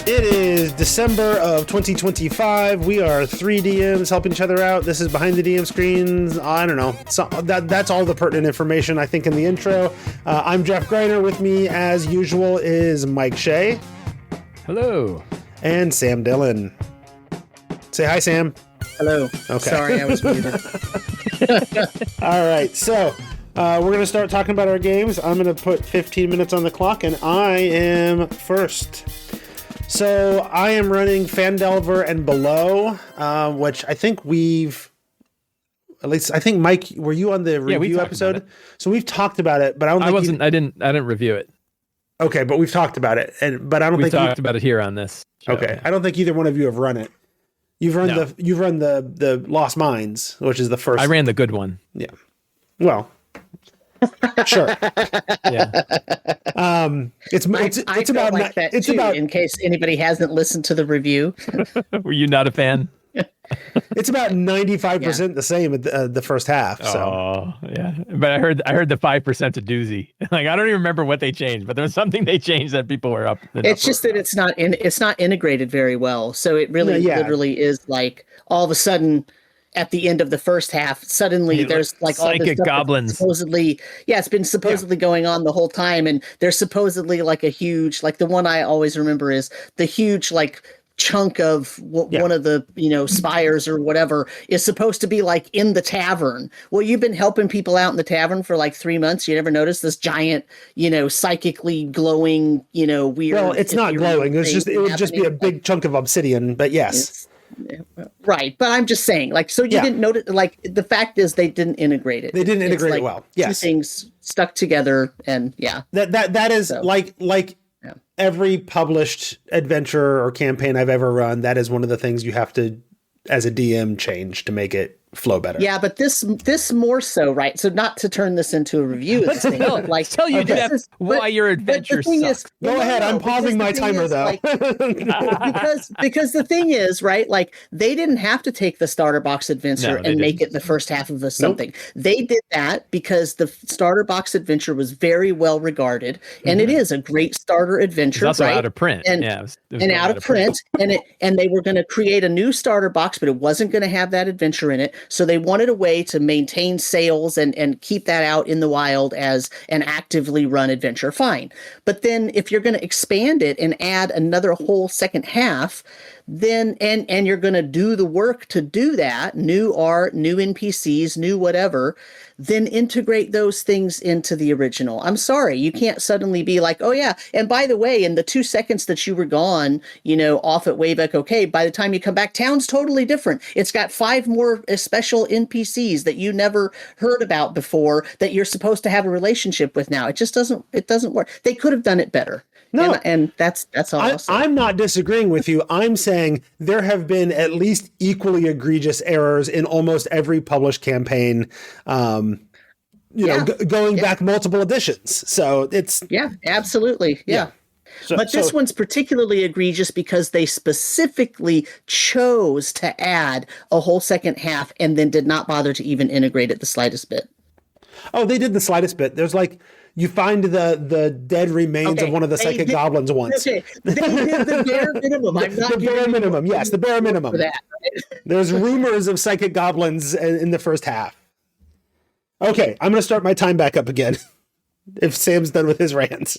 It is December of 2025. We are 3 DMs helping each other out. This is behind the DM screens. I don't know. So that's all the pertinent information, I think, in the intro. I'm Jeff Greiner. With me, as usual, is Mike Shea. Hello. And Sam Dillon. Say hi, Sam. Hello. Okay. Sorry, I was muted. All right. So we're going to start talking about our games. I'm going to put 15 minutes on the clock, and I am first. So I am running Phandelver and Below, which I think at least I think Mike, were you on the review episode? So we've talked about it, but I didn't review it. Okay, but we've talked about it, but I don't think we talked about it here on this show. Okay, I don't think either one of you have run it. You've run the Lost Mines, which is the first. I ran the good one. Yeah. Well. Sure. Yeah. It's about like that it's too, about in case anybody hasn't listened to the review. Were you not a fan? It's about 95% the same at the first half. So. Oh yeah, but I heard the 5% a doozy. Like I don't even remember what they changed, but there was something they changed that people were up. It's just that it's not integrated very well. So it really literally is like all of a sudden. At the end of the first half, suddenly there's like all psychic goblins. Supposedly, it's been supposedly going on the whole time, and there's supposedly like a huge, like the one I always remember is the huge like chunk of one of the spires or whatever is supposed to be like in the tavern. Well, you've been helping people out in the tavern for like 3 months. You never noticed this giant, psychically glowing, weird. Well, it's not glowing. It would just be a big chunk of obsidian. But yes. Right, but I'm just saying, like, so you didn't notice, like, the fact is they didn't integrate it. They didn't integrate it well. Yes, two things stuck together, and that is so. like every published adventure or campaign I've ever run. That is one of the things you have to, as a DM, change to make it flow better. Yeah, but this more so, right? So not to turn this into a review of this thing, like tell you why your adventure sucks. Go ahead, I'm pausing my timer though. Like, because the thing is, right? Like they didn't have to take the starter box adventure and make it the first half of the something. Nope. They did that because the starter box adventure was very well regarded, and it is a great starter adventure. It's also right? out of print, and out of print, and they were going to create a new starter box, but it wasn't going to have that adventure in it. So they wanted a way to maintain sales and keep that out in the wild as an actively run adventure. Fine. But then if you're going to expand it and add another whole second half, then and you're going to do the work to do that, new art, new NPCs, new whatever, then integrate those things into the original. I'm sorry, you can't suddenly be like, oh yeah, and by the way, in the 2 seconds that you were gone, off at Wayback, okay, by the time you come back, town's totally different. It's got 5 more special NPCs that you never heard about before that you're supposed to have a relationship with now. It just doesn't work. They could have done it better. No, and that's all. I'm not disagreeing with you. I'm saying there have been at least equally egregious errors in almost every published campaign. Going back multiple editions. So it's absolutely. Yeah. But this one's particularly egregious because they specifically chose to add a whole second half and then did not bother to even integrate it the slightest bit. Oh, they did the slightest bit. There's like. You find the dead remains of one of the psychic goblins once. Okay, they did the bare minimum. I'm not the bare minimum. Yes, the bare minimum. For that, right? There's rumors of psychic goblins in the first half. Okay, I'm going to start my time back up again. If Sam's done with his rants.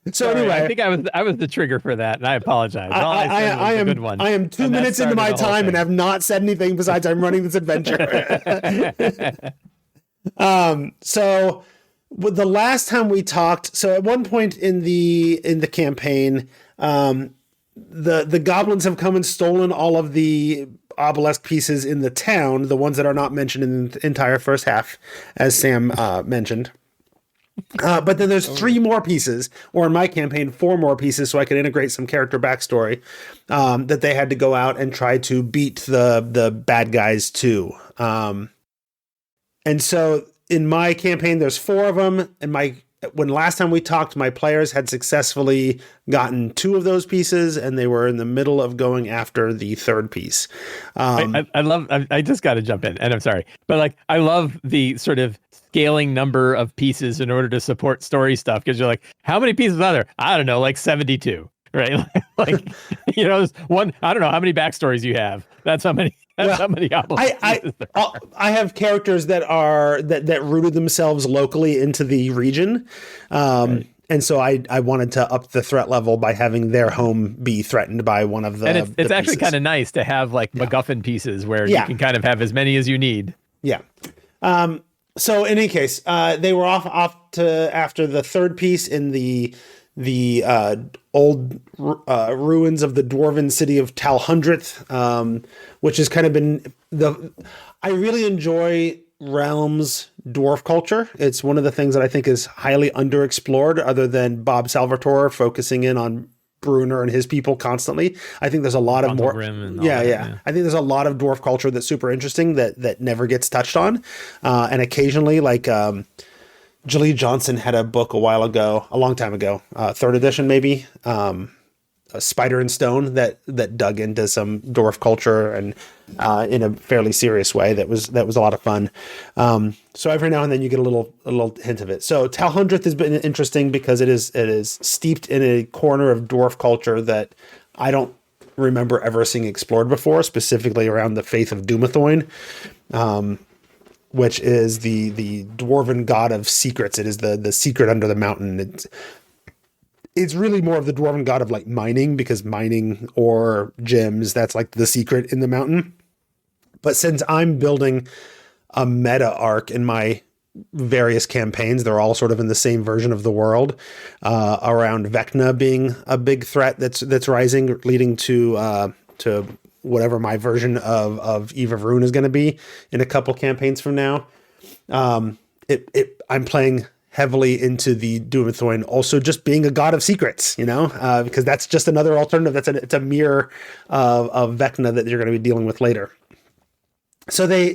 So Sorry, anyway, I think I was the trigger for that, and I apologize. I am good one. I am 2 minutes into my time and have not said anything besides I'm running this adventure. So. The last time we talked, so at one point in the campaign, the goblins have come and stolen all of the obelisk pieces in the town, the ones that are not mentioned in the entire first half, as Sam mentioned. But then there's 3 more pieces, or in my campaign, 4 more pieces, so I could integrate some character backstory that they had to go out and try to beat the bad guys to. And so in my campaign, there's 4 of them, and when last time we talked, my players had successfully gotten 2 of those pieces, and they were in the middle of going after the 3rd piece. I just got to jump in, and I'm sorry, but like I love the sort of scaling number of pieces in order to support story stuff, because you're like, how many pieces are there? I don't know, like 72, right? Like, you know, one. I don't know how many backstories you have. That's how many. That's how many obelisks there are. I have characters that are that rooted themselves locally into the region. Right. And so I wanted to up the threat level by having their home be threatened by one of the. And it's the actually pieces. kind of nice to have like MacGuffin pieces where you can kind of have as many as you need. Yeah. So in any case, they were off to after the 3rd piece in the old ruins of the dwarven city of Talhundreth, which has kind of been I really enjoy Realm's dwarf culture. It's one of the things that I think is highly underexplored, other than Bob Salvatore focusing in on Bruner and his people constantly. I think there's a lot of more. I think there's a lot of dwarf culture that's super interesting that never gets touched on, and occasionally, like Jaleel Johnson had a book a long time ago, 3rd edition maybe, a Spider and Stone that dug into some dwarf culture and in a fairly serious way. That was a lot of fun. So every now and then you get a little hint of it. So Talhundreth has been interesting because it is steeped in a corner of dwarf culture that I don't remember ever seeing explored before, specifically around the faith of Dumathoin, which is the dwarven god of secrets. It is the secret under the mountain. It's really more of the dwarven god of like mining, because mining or gems, that's like the secret in the mountain. But since I'm building a meta arc in my various campaigns, they're all sort of in the same version of the world, around Vecna being a big threat that's rising, leading to whatever my version of Eve of Ruin is going to be in a couple campaigns from now. I'm playing heavily into the Dumathoin also just being a god of secrets, because that's just another alternative. It's a mirror of Vecna that you're going to be dealing with later. So they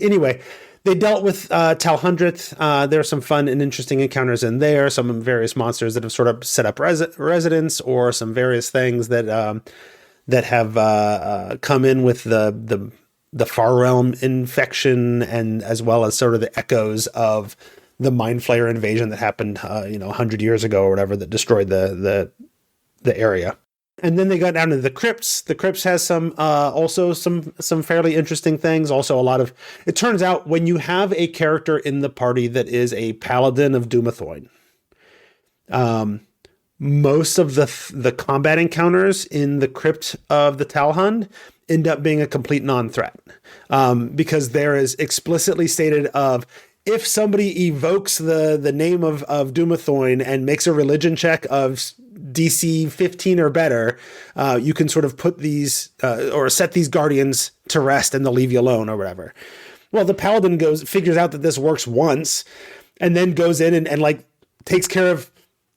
dealt with Talhundreth. There are some fun and interesting encounters in there. Some various monsters that have sort of set up residence, or some various things that have come in with the Far Realm infection, and as well as sort of the echoes of the Mind Flayer invasion that happened 100 years ago or whatever, that destroyed the area. And then they got down to the crypts. The crypts has some fairly interesting things. Also, a lot of, it turns out when you have a character in the party that is a paladin of Dumathoin, most of the combat encounters in the crypt of the Talhund end up being a complete non-threat, because there is explicitly stated of, if somebody evokes the name of Dumathoin and makes a religion check of DC 15 or better, you can sort of put these or set these guardians to rest, and they'll leave you alone or whatever. Well, the paladin figures out that this works once, and then goes in and like takes care of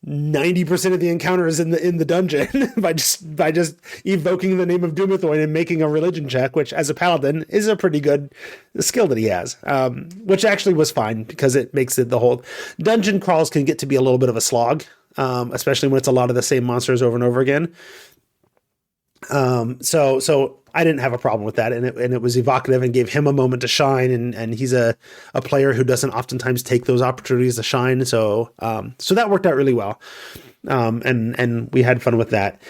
90% of the encounters in the dungeon by just evoking the name of Dumathoin and making a religion check, which as a paladin is a pretty good skill that he has, which actually was fine, because it makes it, the whole dungeon crawls can get to be a little bit of a slog, especially when it's a lot of the same monsters over and over again. So I didn't have a problem with that, and it was evocative and gave him a moment to shine, and he's a player who doesn't oftentimes take those opportunities to shine. So that worked out really well. And we had fun with that.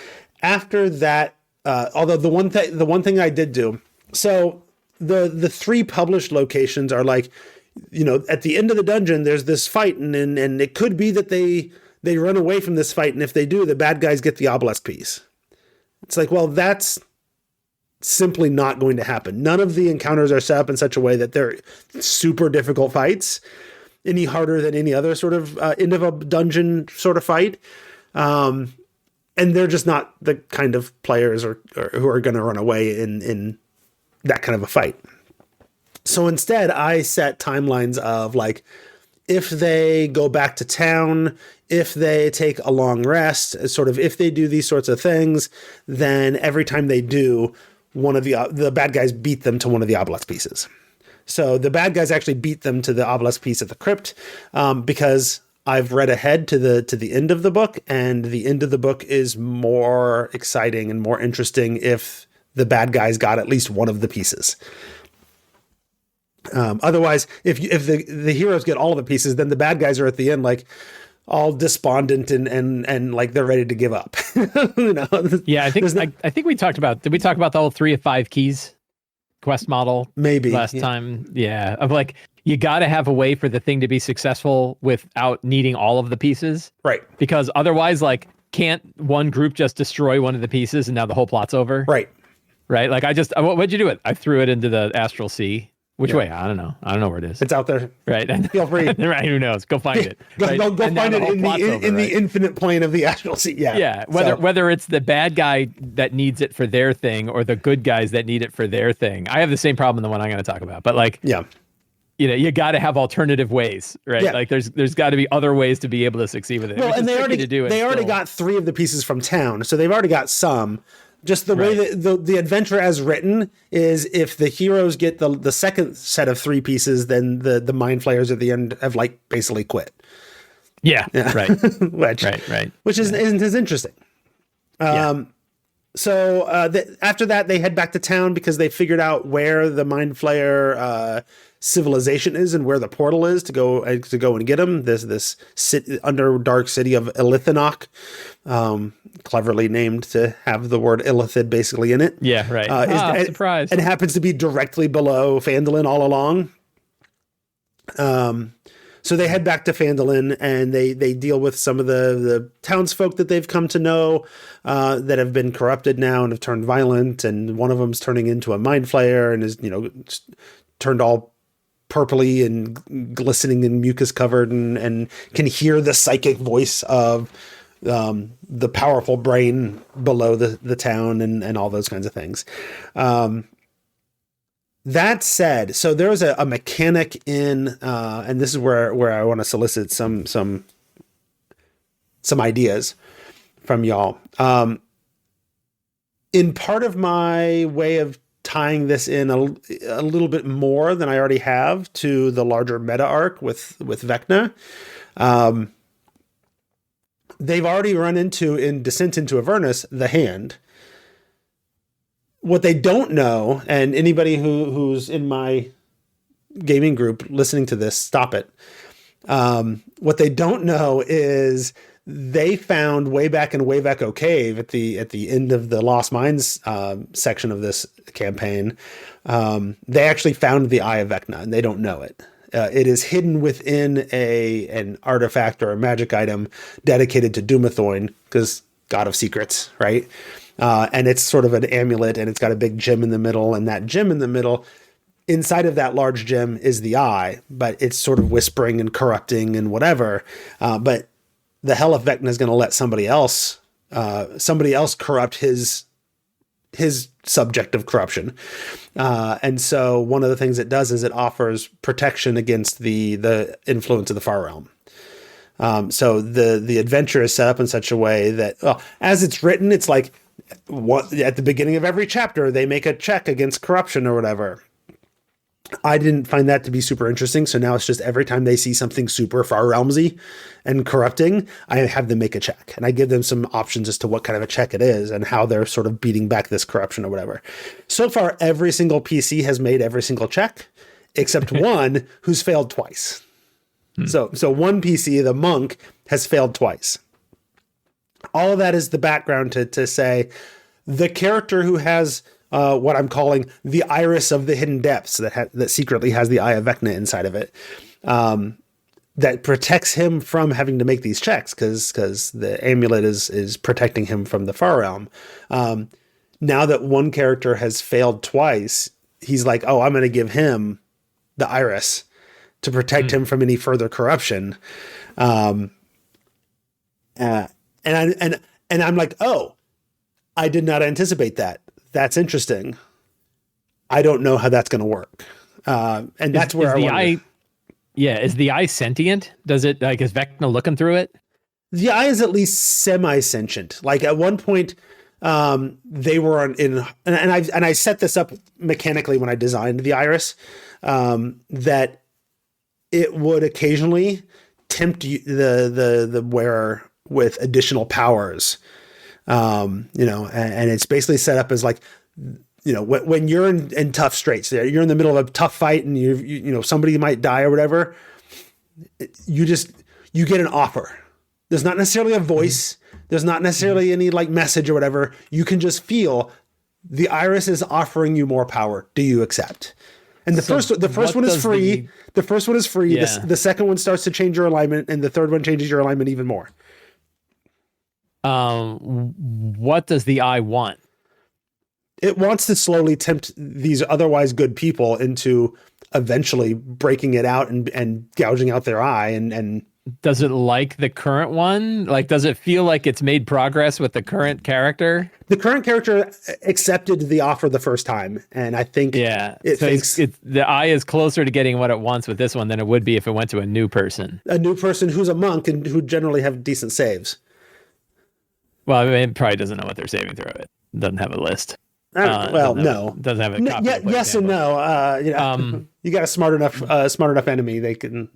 After that, although the one thing I did do, so the 3 published locations are like, at the end of the dungeon, there's this fight, and it could be that they run away from this fight. And if they do, the bad guys get the obelisk piece. It's like, well, that's simply not going to happen. None of the encounters are set up in such a way that they're super difficult fights, any harder than any other sort of end of a dungeon sort of fight. And they're just not the kind of players or who are going to run away in that kind of a fight. So instead, I set timelines of like, if they go back to town, if they take a long rest, sort of if they do these sorts of things, then every time they do, one of the bad guys beat them to one of the obelisk pieces. So the bad guys actually beat them to the obelisk piece at the crypt, because I've read ahead to the end of the book, and the end of the book is more exciting and more interesting if the bad guys got at least one of the pieces. Otherwise, if the heroes get all of the pieces, then the bad guys are at the end like all despondent and like they're ready to give up. Yeah, I think we talked about. Did we talk about the whole 3 of 5 keys quest model? Maybe last time. Yeah, of like you got to have a way for the thing to be successful without needing all of the pieces, right? Because otherwise, like, can't one group just destroy one of the pieces and now the whole plot's over? Right. Like what'd you do it? I threw it into the Astral Sea. Which way? I don't know. I don't know where it is. It's out there. Right. Feel free. Right. Who knows? Go find it. Go right? find it in the infinite plane of the Astral Sea. Yeah. Yeah. Whether it's the bad guy that needs it for their thing or the good guys that need it for their thing. I have the same problem in the one I'm going to talk about. But like, yeah, you got to have alternative ways, right? Yeah. Like there's got to be other ways to be able to succeed with it. Well, and they already got 3 of the pieces from town, so they've already got some. Just the way that the adventure as written is, if the heroes get the second set of 3 pieces, then the mind flayers at the end have like basically quit. Yeah. Right. Which is interesting. So after that, they head back to town because they figured out where the mind flayer civilization is and where the portal is to go and get them. This underdark city of Elithanok, cleverly named to have the word Illithid basically in it. Yeah, right. Surprise! It happens to be directly below Phandalin all along. So they head back to Phandalin and they deal with some of the townsfolk that they've come to know that have been corrupted now and have turned violent. And one of them's turning into a mind flayer and is, turned all purpley and glistening and mucus covered and can hear the psychic voice of the powerful brain below the town and all those kinds of things. That said, so there was a mechanic in, and this is where I want to solicit some ideas from y'all. In part of my way of tying this in a little bit more than I already have to the larger meta arc with Vecna, they've already run into in Descent into Avernus the Hand. What they don't know, and anybody who's in my gaming group listening to this, stop it. What they don't know is they found way back in Wayveko Cave at the end of the Lost Mines section of this campaign. They actually found the Eye of Vecna, and they don't know it. It is hidden within an artifact or a magic item dedicated to Dumathoin, because God of Secrets, right? And it's sort of an amulet, and it's got a big gem in the middle, and that gem in the middle, inside of that large gem is the eye, but it's sort of whispering and corrupting and whatever. But the Hell of Vecna is going to let somebody else corrupt his subject of corruption. And so one of the things it does is it offers protection against the influence of the Far Realm. So the adventure is set up in such a way that, as it's written, it's like at the beginning of every chapter, they make a check against corruption or whatever. I didn't find that to be super interesting. So now it's just every time they see something super Far Realmsy and corrupting, I have them make a check, and I give them some options as to what kind of a check it is and how they're sort of beating back this corruption or whatever. So far, every single PC has made every single check except one who's failed twice. So one PC, the monk, has failed twice. All of that is the background to say the character who has what I'm calling the iris of the hidden depths that secretly has the Eye of Vecna inside of it, that protects him from having to make these checks because the amulet is protecting him from the Far Realm. Now that one character has failed twice, he's like, I'm going to give him the iris to protect him from any further corruption. And I'm like, I did not anticipate that. That's interesting. I don't know how that's going to work. And that's where is the eye sentient? Does it, like, is Vecna looking through it? The eye is at least semi-sentient. Like at one point, they were and I set this up mechanically when I designed the iris, that it would occasionally tempt the wearer with additional powers. And it's basically set up as like, when you're in tough straits, you're in the middle of a tough fight and somebody might die or whatever. You get an offer. There's not necessarily a voice. There's not necessarily any like message or whatever. You can just feel the iris is offering you more power. Do you accept? And the first one is free. The first one is free. Yeah. The second one starts to change your alignment, and the third one changes your alignment even more. What does the eye want? It wants to slowly tempt these otherwise good people into eventually breaking it out and gouging out their eye. And does it like the current one? Like, does it feel like it's made progress with the current character? The current character accepted the offer the first time, and I think the eye is closer to getting what it wants with this one than it would be if it went to a new person. A new person who's a monk and who generally have decent saves. Well, I mean, it probably doesn't know what they're saving through. It doesn't have a list. No. Doesn't have a copy. Yes and no. You got a smart enough enemy. They can.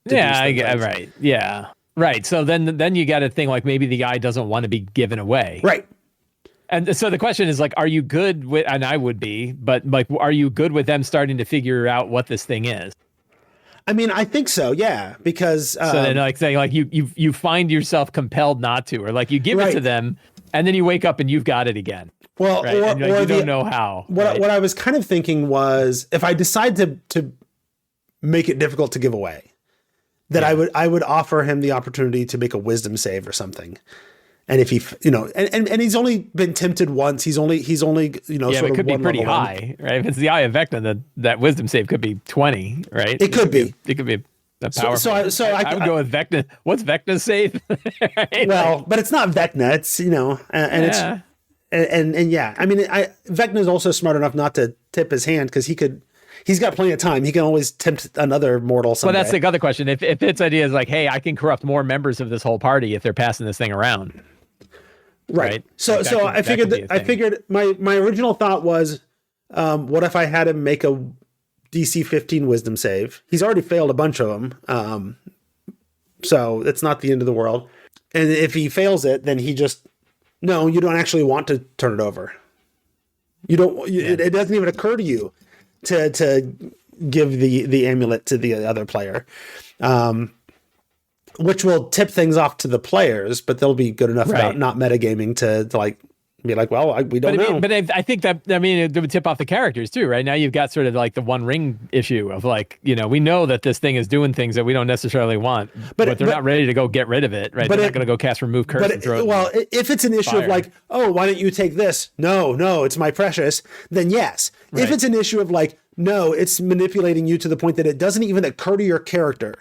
Right. Yeah. Right. So then you got to think like maybe the eye doesn't want to be given away. Right. And so the question is like, are you good with? And I would be, but like, are you good with them starting to figure out what this thing is? I mean, I think so, yeah, because so then, like saying, like you find yourself compelled not to, or like you give it to them, and then you wake up and you've got it again. Well, right? And, like, you don't know how. What I was kind of thinking was, if I decide to make it difficult to give away, that I would offer him the opportunity to make a wisdom save or something. And if he, and he's only been tempted once. He's only, it could be pretty high, right? If it's the Eye of Vecna, that wisdom save could be 20, right? It could be. It could be a powerful. I would go with Vecna. What's Vecna's save? Right? Well, but it's not Vecna. It's I mean, Vecna's also smart enough not to tip his hand because he's got plenty of time. He can always tempt another mortal someday. Well, that's the other question. If its idea is like, hey, I can corrupt more members of this whole party if they're passing this thing around. Right. So I figured my original thought was, what if I had him make a DC 15 wisdom save? He's already failed a bunch of them. So it's not the end of the world. And if he fails it, then you don't actually want to turn it over. You don't, it doesn't even occur to you to give the amulet to the other player. Which will tip things off to the players, but they'll be good enough about not metagaming to like be like, well, we don't know. But I think that, it would tip off the characters too, right? Now you've got sort of like the One Ring issue of like, we know that this thing is doing things that we don't necessarily want, but they're not ready to go get rid of it, right? They're not going to go cast Remove Curse and throw it. Well, if it's an issue of like, oh, why don't you take this? No, it's my precious. Then yes. Right. If it's an issue of like, no, it's manipulating you to the point that it doesn't even occur to your character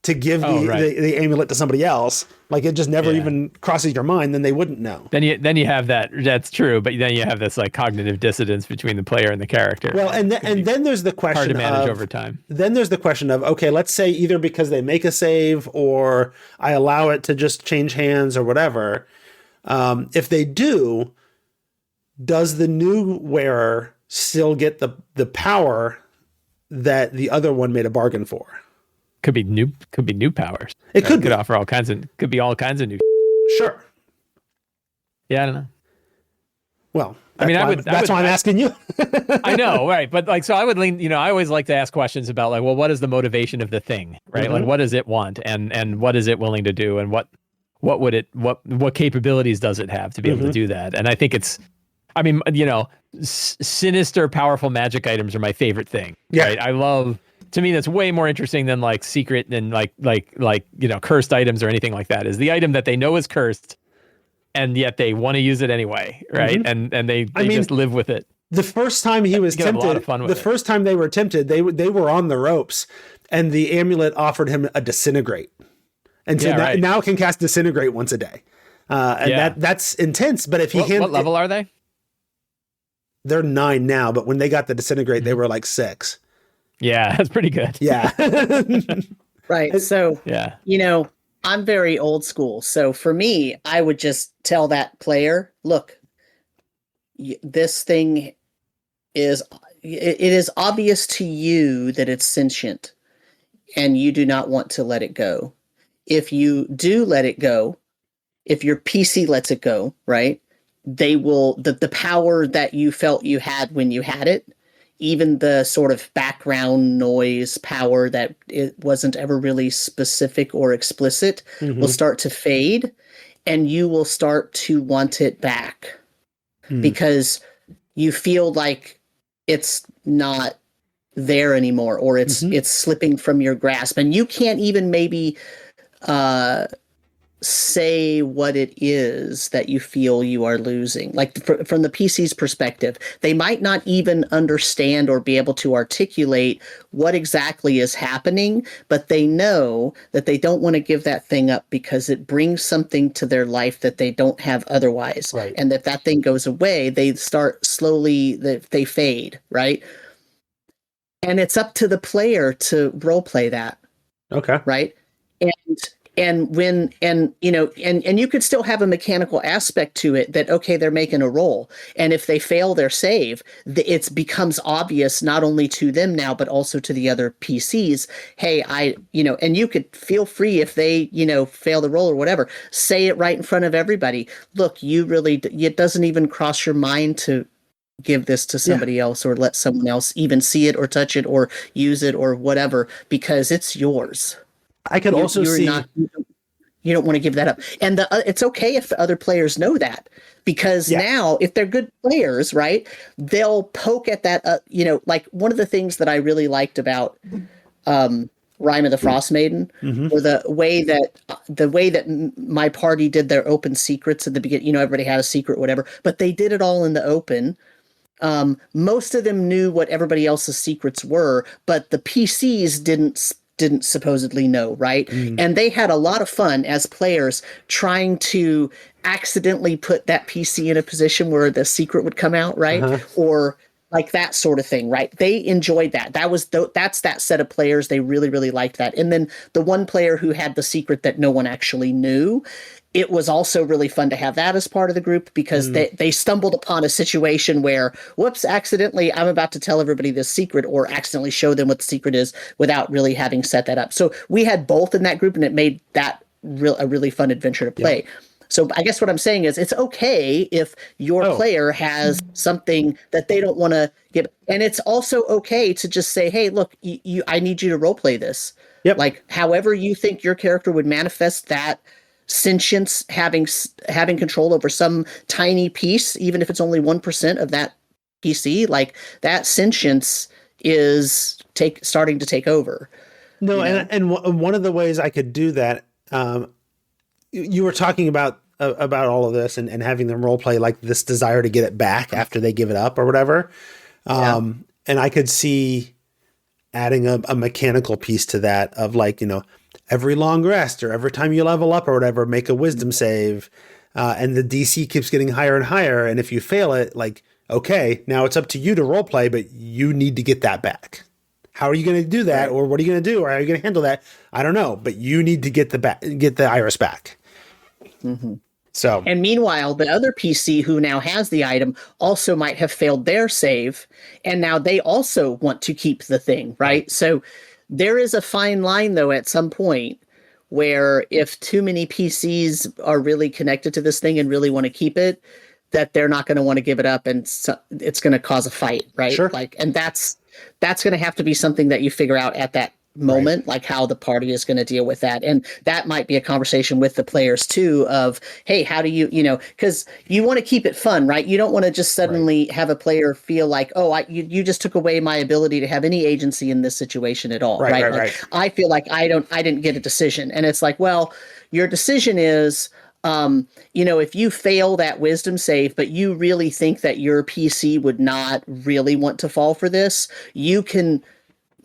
to give the amulet to somebody else, like it just never even crosses your mind, then they wouldn't know. Then you have that's true, but then you have this like cognitive dissonance between the player and the character. Well, and then there's the question hard to manage over time. Then there's the question of, okay, let's say either because they make a save or I allow it to just change hands or whatever. If they do, does the new wearer still get the power that the other one made a bargain for? Could be new powers. It could offer all kinds of new. Sure. Yeah, I don't know. Well, that's why I'm asking you. I know, right? But like, so I would lean. I always like to ask questions about like, well, what is the motivation of the thing, right? Mm-hmm. Like, what does it want, and what is it willing to do, and what capabilities does it have to be able to do that? And I think it's, sinister, powerful magic items are my favorite thing. Yeah. Right? I love. To me, that's way more interesting than like secret and like cursed items or anything like that. Is the item that they know is cursed, and yet they want to use it anyway, right? Mm-hmm. And they just live with it. The first time he was tempted, first time they were tempted, they were on the ropes, and the amulet offered him a disintegrate, and so now can cast disintegrate once a day, that's intense. But if what level are they? They're 9 now, but when they got the disintegrate, they were like 6. Yeah, that's pretty good. Yeah. Right. So, I'm very old school. So for me, I would just tell that player, look, this thing it is obvious to you that it's sentient and you do not want to let it go. if you do let it go, if your PC lets it go, right, they will, the power that you felt you had when you had it, even the sort of background noise power that it wasn't ever really specific or explicit, will start to fade, and you will start to want it back because you feel like it's not there anymore, or it's slipping from your grasp, and you can't even maybe say what it is that you feel you are losing. Like from the PC's perspective, they might not even understand or be able to articulate what exactly is happening, but they know that they don't want to give that thing up because it brings something to their life that they don't have otherwise. Right. And if that thing goes away, they start slowly, they fade, right? And it's up to the player to role play that. Okay. Right. And when, and, you know, and you could still have a mechanical aspect to it that, okay, they're making a roll. And if they fail their save, it becomes obvious not only to them now, but also to the other PCs. Hey, you know, and you could feel free if they, you know, fail the roll or whatever, say it right in front of everybody. Look, it doesn't even cross your mind to give this to somebody else or let someone else even see it or touch it or use it or whatever, because it's yours. I could also see. You don't want to give that up, and it's okay if the other players know that, because now if they're good players, right, they'll poke at that. You know, like one of the things that I really liked about Rime of the Frost Maiden, or the way that my party did their open secrets at the beginning. You know, everybody had a secret, whatever, but they did it all in the open. Most of them knew what everybody else's secrets were, but the PCs didn't supposedly know, right? And they had a lot of fun as players trying to accidentally put that PC in a position where the secret would come out, right? Or like that sort of thing, right? They enjoyed that. That's that set of players. They really, really liked that. And then the one player who had the secret that no one actually knew, it was also really fun to have that as part of the group, because they stumbled upon a situation where, whoops, accidentally, I'm about to tell everybody this secret, or accidentally show them what the secret is without really having set that up. So we had both in that group, and it made that a really fun adventure to play. So I guess what I'm saying is it's okay if your player has something that they don't want to give. And it's also okay to just say, hey, look, I need you to role play this. Like however you think your character would manifest that sentience, having control over some tiny piece, even if it's only 1% of that PC, like that sentience is starting to take over. No, and one of the ways I could do that, you were talking about all of this and having them role play like this desire to get it back after they give it up or whatever. And I could see adding a mechanical piece to that of like, you know, every long rest or every time you level up or whatever, make a wisdom save. And the DC keeps getting higher and higher. And if you fail it, like, okay, now it's up to you to role play, but you need to get that back. How are you going to do that? Or what are you going to do? Or how are you going to handle that? I don't know, but you need to get the iris back. So, and meanwhile, the other PC who now has the item also might have failed their save, and now they also want to keep the thing, right? So there is a fine line, though, at some point where if too many PCs are really connected to this thing and really want to keep it, that they're not going to want to give it up, and so it's going to cause a fight, right? Sure. Like, and that's going to have to be something that you figure out at that moment, like how the party is going to deal with that. And that might be a conversation with the players too of, hey, how do you know, because you want to keep it fun, right? You don't want to just suddenly have a player feel like, oh, you just took away my ability to have any agency in this situation at all, right? Like, I feel like I didn't get a decision. And it's like, well, your decision is, you know, if you fail that wisdom save, but you really think that your PC would not really want to fall for this, you can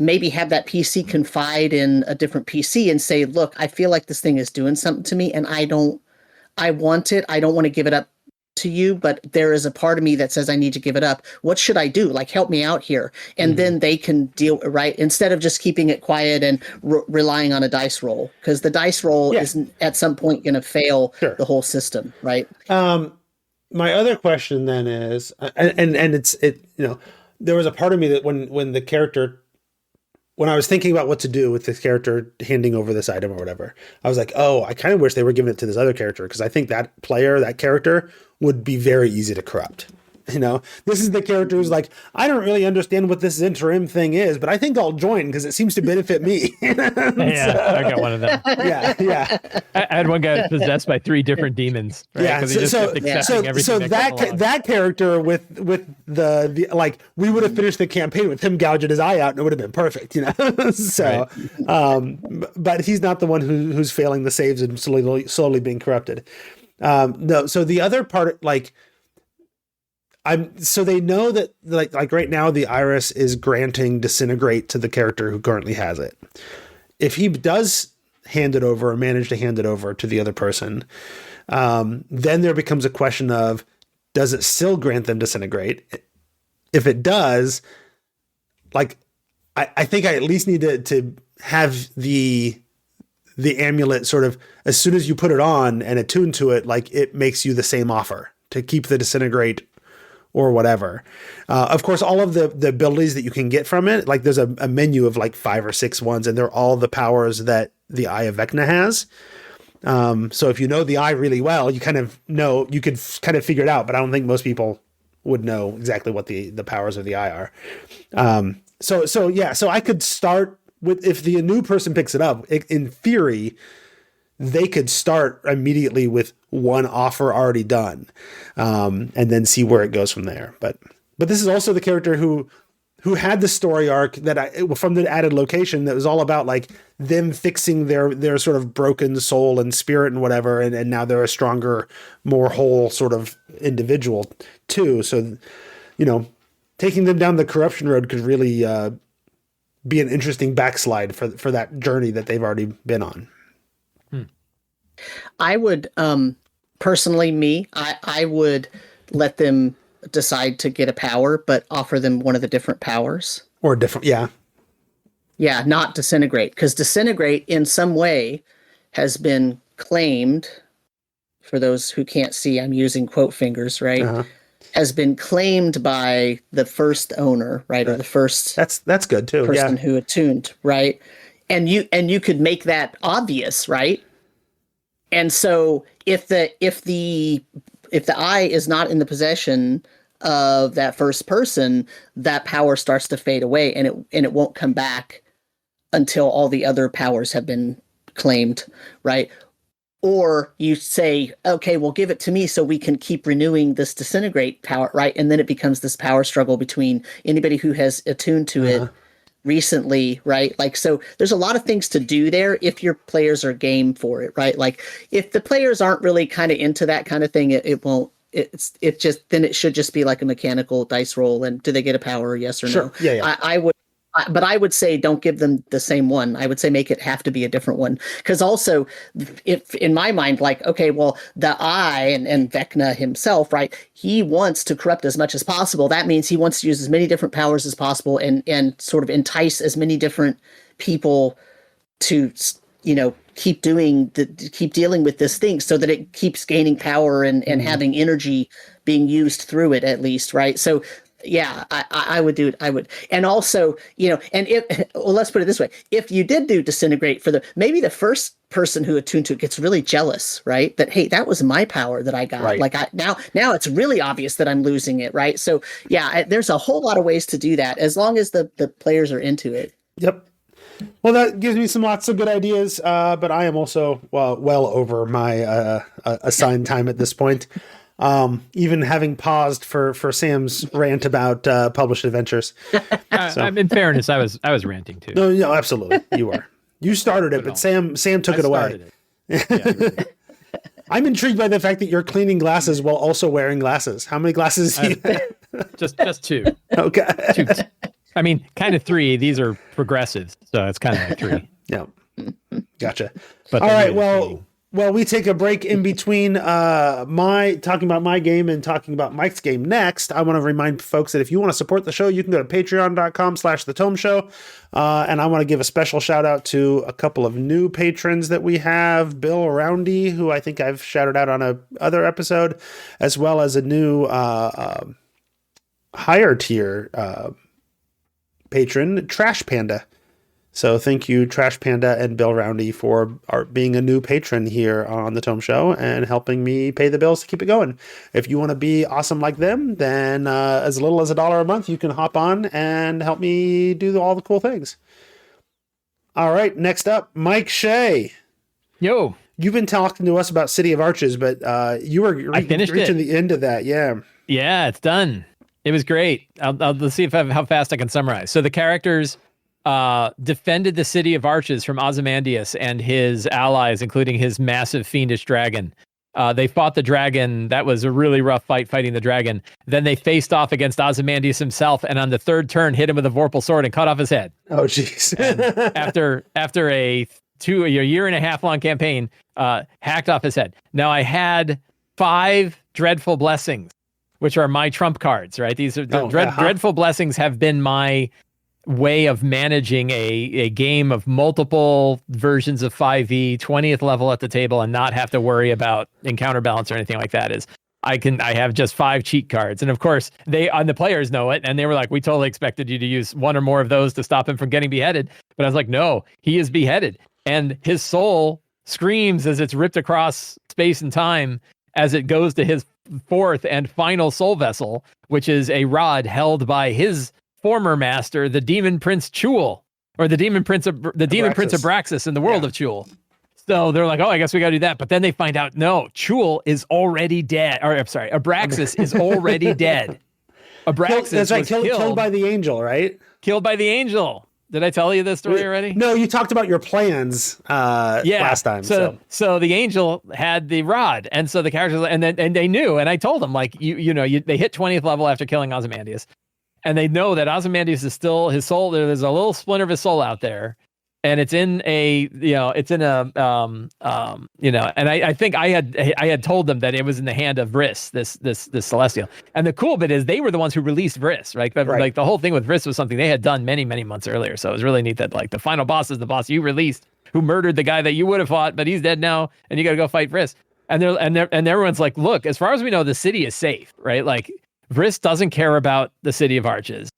maybe have that PC confide in a different PC and say, look, I feel like this thing is doing something to me and I want it. I don't want to give it up to you, but there is a part of me that says I need to give it up. What should I do? Like, help me out here. And then they can deal, right? Instead of just keeping it quiet and relying on a dice roll, because the dice roll is at some point going to fail the whole system, right? My other question then is, and you know, there was a part of me that when the character when I was thinking about what to do with this character handing over this item or whatever, I was like, oh, I kind of wish they were giving it to this other character, because I think that character would be very easy to corrupt. You know, this is the character who's like, I don't really understand what this interim thing is, but I think I'll join because it seems to benefit me. Yeah, I got one of them. Yeah. I had one guy possessed by 3 different demons. Right? Yeah, 'Cause he just kept accepting everything that character with the like, we would have finished the campaign with him gouging his eye out, and it would have been perfect, you know. So, but he's not the one who's failing the saves and slowly being corrupted. No, so the other part, like, so they know that like right now the Iris is granting disintegrate to the character who currently has it. If he does hand it over or manage to hand it over to the other person, then there becomes a question of, does it still grant them disintegrate? If it does, like, I think I at least need to have the amulet sort of, as soon as you put it on and attune to it, like, it makes you the same offer to keep the disintegrate or whatever. Of course, all of the abilities that you can get from it, like, there's a menu of like 5 or 6 ones, and they're all the powers that the Eye of Vecna has. So if you know the Eye really well, you kind of know, you could kind of figure it out, but I don't think most people would know exactly what the powers of the Eye are. So I could start with, if the new person picks it up, in theory, they could start immediately with one offer already done, and then see where it goes from there. But this is also the character who had the story arc from the added location that was all about like them fixing their sort of broken soul and spirit and whatever, and now they're a stronger, more whole sort of individual too. So, you know, taking them down the corruption road could really be an interesting backslide for that journey that they've already been on. I would, personally, I would let them decide to get a power, but offer them one of the different powers. Or different, yeah. Yeah, not disintegrate, because disintegrate in some way has been claimed, for those who can't see, I'm using quote fingers, right? Uh-huh. Has been claimed by the first owner, right? Or the first that's good too. Person who attuned, right? And you could make that obvious, right? And so if the eye is not in the possession of that first person, that power starts to fade away, and it won't come back until all the other powers have been claimed, right? Or you say, okay, well, give it to me so we can keep renewing this disintegrate power, right? And then it becomes this power struggle between anybody who has attuned to it recently, right? Like, so there's a lot of things to do there if your players are game for it, right? Like, if the players aren't really kind of into that kind of thing, it won't. Then it should just be like a mechanical dice roll. And do they get a power? Yes or no? Yeah. I would say don't give them the same one. I would say make it have to be a different one. Because also, if in my mind, like, okay, well, the Eye and Vecna himself, right, he wants to corrupt as much as possible. That means he wants to use as many different powers as possible and sort of entice as many different people to, you know, keep dealing with this thing so that it keeps gaining power and having energy being used through it, at least, right? So yeah, I would do it. I would. And also, you know, and let's put it this way. If you did do disintegrate maybe the first person who attuned to it gets really jealous, right? That, hey, that was my power that I got. Right. Like now it's really obvious that I'm losing it, right? So yeah, there's a whole lot of ways to do that as long as the players are into it. Yep. Well, that gives me lots of good ideas, but I am also well over my assigned time at this point. Even having paused for Sam's rant about published adventures. So. In fairness, I was ranting too. No, absolutely, you were. You started it, but Sam took it away. It. I'm intrigued by the fact that you're cleaning glasses while also wearing glasses. How many glasses do you have? Just 2. Okay. 2. I mean, kind of 3. These are progressives, so it's kind of like 3. Yeah. Gotcha. But all right. Well, we take a break in between talking about my game and talking about Mike's game next. I want to remind folks that if you want to support the show, you can go to patreon.com/thetome-show. And I want to give a special shout out to a couple of new patrons that we have. Bill Roundy, who I think I've shouted out on a other episode, as well as a new higher tier patron, Trash Panda. So thank you, Trash Panda and Bill Roundy, for being a new patron here on the Tome Show and helping me pay the bills to keep it going. If you want to be awesome like them, then as little as $1 a month, you can hop on and help me do all the cool things. All right, next up, Mike Shea. Yo. You've been talking to us about City of Arches, but you were reaching the end of that. Yeah. Yeah, it's done. It was great. Let's see how fast I can summarize. So the characters defended the City of Arches from Ozymandias and his allies, including his massive fiendish dragon. They fought the dragon. That was a really rough fight, fighting the dragon. Then they faced off against Ozymandias himself, and on the third turn, hit him with a Vorpal sword and cut off his head. Oh, jeez. after a year and a half long campaign, hacked off his head. Now I had 5 Dreadful Blessings, which are my trump cards, right? These are Dreadful Blessings have been my way of managing a game of multiple versions of 5e, 20th level at the table, and not have to worry about encounter balance or anything like that. I have just 5 cheat cards. And of course, the players know it, and they were like, we totally expected you to use 1 or more of those to stop him from getting beheaded. But I was like, no, he is beheaded. And his soul screams as it's ripped across space and time as it goes to his 4th and final soul vessel, which is a rod held by his former master, the Demon Prince Chul, or the Demon Prince of Abraxas in the world of Chul. So they're like, oh, I guess we got to do that. But then they find out, no, Chul is already dead. Or I'm sorry, Abraxas is already dead. Abraxas was killed by the angel, right? Killed by the angel. Did I tell you this story already? No, you talked about your plans last time. So the angel had the rod, and so the characters, and they knew, and I told them, like, they hit 20th level after killing Ozymandias, and they know that Ozymandias is still his soul. There's a little splinter of his soul out there, and it's in and I think I had told them that it was in the hand of Vriss, this celestial. And the cool bit is they were the ones who released Vriss, right? But like the whole thing with Vriss was something they had done many, many months earlier. So it was really neat that like the final boss is the boss you released, who murdered the guy that you would have fought, but he's dead now, and you got to go fight Vriss. And everyone's like, look, as far as we know, the city is safe, right? Like Vriss doesn't care about the City of Arches,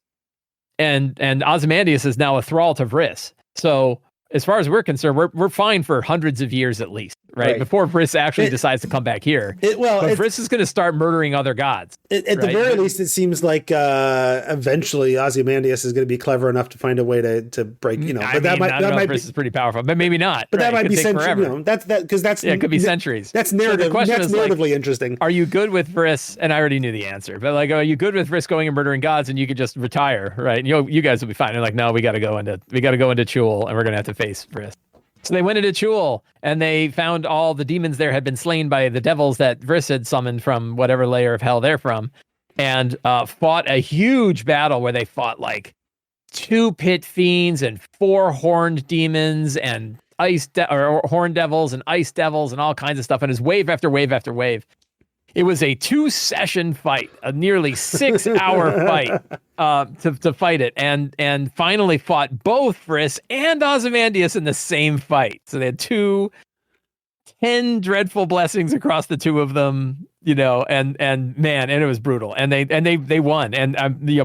and Ozymandias is now a thrall to Vriss. So as far as we're concerned, we're fine for hundreds of years at least, right? Before Vriss actually decides to come back here. But Vriss is going to start murdering other gods. At the very least, it seems like eventually Ozymandias is going to be clever enough to find a way to break. Vriss is pretty powerful, but maybe not. But that might be centuries. It could be centuries. That's narrative. So that's narratively interesting. Are you good with Vriss? And I already knew the answer, but like, are you good with Vriss going and murdering gods, and you could just retire, right? You guys will be fine. They're like, no, we got to go into Chul, and we're going to have to face Vriss. So they went into Chul, and they found all the demons there had been slain by the devils that Vriss had summoned from whatever layer of hell they're from, and fought a huge battle where they fought like 2 pit fiends and 4 horned demons and horned devils and ice devils and all kinds of stuff. And it was wave after wave after wave. It was a 2-session fight, a nearly 6-hour fight to fight it, and finally fought both Vriss and Ozymandias in the same fight. So they had 10 dreadful blessings across the 2 of them, and it was brutal. And they won, and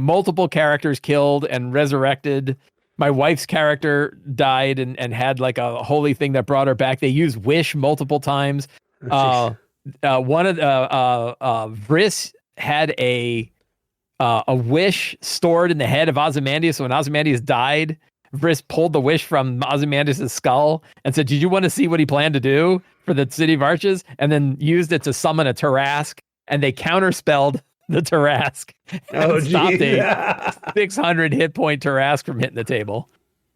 multiple characters killed and resurrected. My wife's character died and had like a holy thing that brought her back. They used Wish multiple times. One of Vriss had a wish stored in the head of Ozymandias. So when Ozymandias died, Vriss pulled the wish from Ozymandias' skull and said, "Did you want to see what he planned to do for the City of Arches?" And then used it to summon a Tarrasque, and they counterspelled the Tarrasque and stopped a 600 hit point Tarrasque from hitting the table.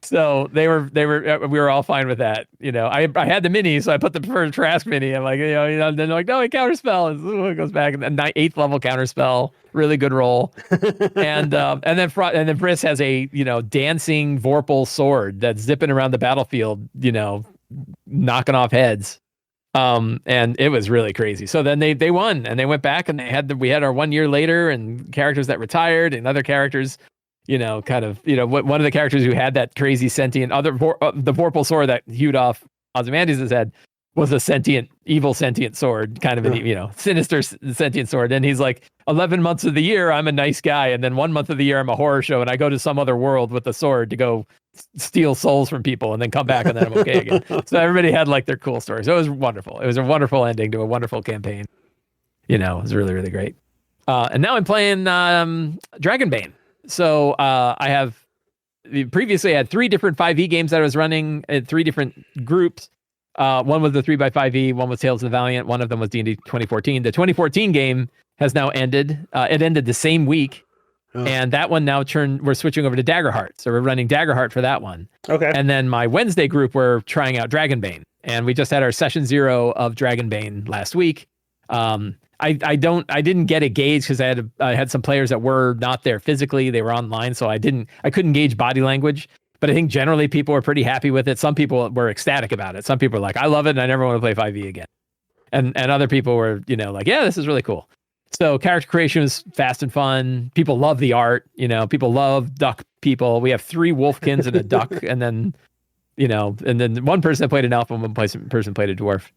So we were all fine with that. I had the mini, so I put the preferred Tarrasque mini. I'm like, then they're like, no, it counterspell. It goes back, and 8th level counterspell, really good roll. and then Vriss has a dancing Vorpal sword that's zipping around the battlefield, knocking off heads. And it was really crazy. So then they won, and they went back, and we had our 1 year later, and characters that retired, and other characters. One of the characters who had that crazy sentient the Vorpal sword that hewed off Ozymandias' head was a evil sentient sword, kind of an, sinister sentient sword. And he's like, 11 months of the year, I'm a nice guy. And then 1 month of the year, I'm a horror show. And I go to some other world with a sword to go steal souls from people and then come back and then I'm okay again. So everybody had like their cool stories. So it was wonderful. It was a wonderful ending to a wonderful campaign. It was really, really great. And now I'm playing Dragonbane. So previously I had 3 different 5e games that I was running at 3 different groups. One was the 3x5e, one was Tales of the Valiant, one of them was D&D 2014. The 2014 game has now ended. It ended the same week. Oh. And that one now we're switching over to Daggerheart. So we're running Daggerheart for that one. Okay. And then my Wednesday group, we're trying out Dragonbane. And we just had our session 0 of Dragonbane last week. I didn't get a gauge because I had some players that were not there physically. They were online, so I couldn't gauge body language. But I think generally people were pretty happy with it. Some people were ecstatic about it. Some people were like, I love it and I never want to play 5e again. And other people were, like, yeah, this is really cool. So character creation was fast and fun. People love the art, people love duck people. We have 3 wolfkins and a duck, and then, and then one person played an elf and one person played a dwarf.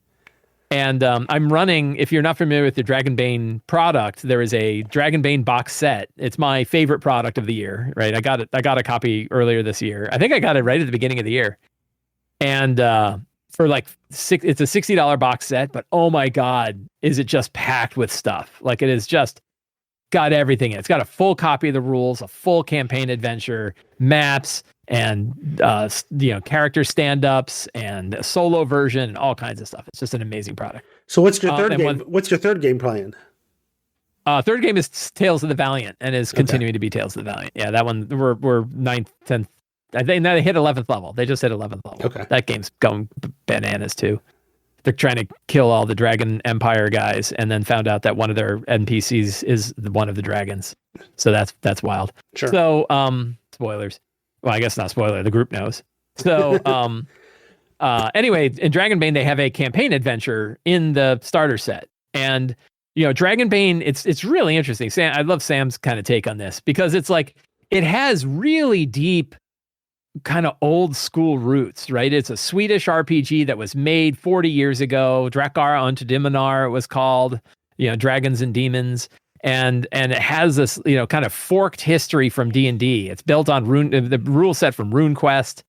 And I'm running, if you're not familiar with the Dragonbane product, there is a Dragonbane box set. It's my favorite product of the year, right? I got a copy earlier this year. I think I got it right at the beginning of the year. And for like it's a $60 box set, but oh my God, is it just packed with stuff. Like it is just got everything in it. It's got a full copy of the rules, a full campaign adventure, maps, and character stand-ups and a solo version and all kinds of stuff. It's just an amazing product. So what's your third game? What's your third game planned? Third game is Tales of the Valiant and is continuing to be Tales of the Valiant. Yeah, that one we're 9th, 10th. I think now they hit 11th level. They just hit 11th level. Okay. That game's going bananas too. They're trying to kill all the Dragon Empire guys and then found out that one of their NPCs is one of the dragons. So that's wild. Sure. So spoilers. Well, I guess not spoiler. The group knows. So anyway, in Dragonbane, they have a campaign adventure in the starter set. And, Dragonbane, it's really interesting. Sam, I love Sam's kind of take on this because it's like, it has really deep kind of old school roots, right? It's a Swedish RPG that was made 40 years ago. Drakar Unto Diminar, it was called, Dragons and Demons. And it has this, kind of forked history from D&D. It's built on the rule set from RuneQuest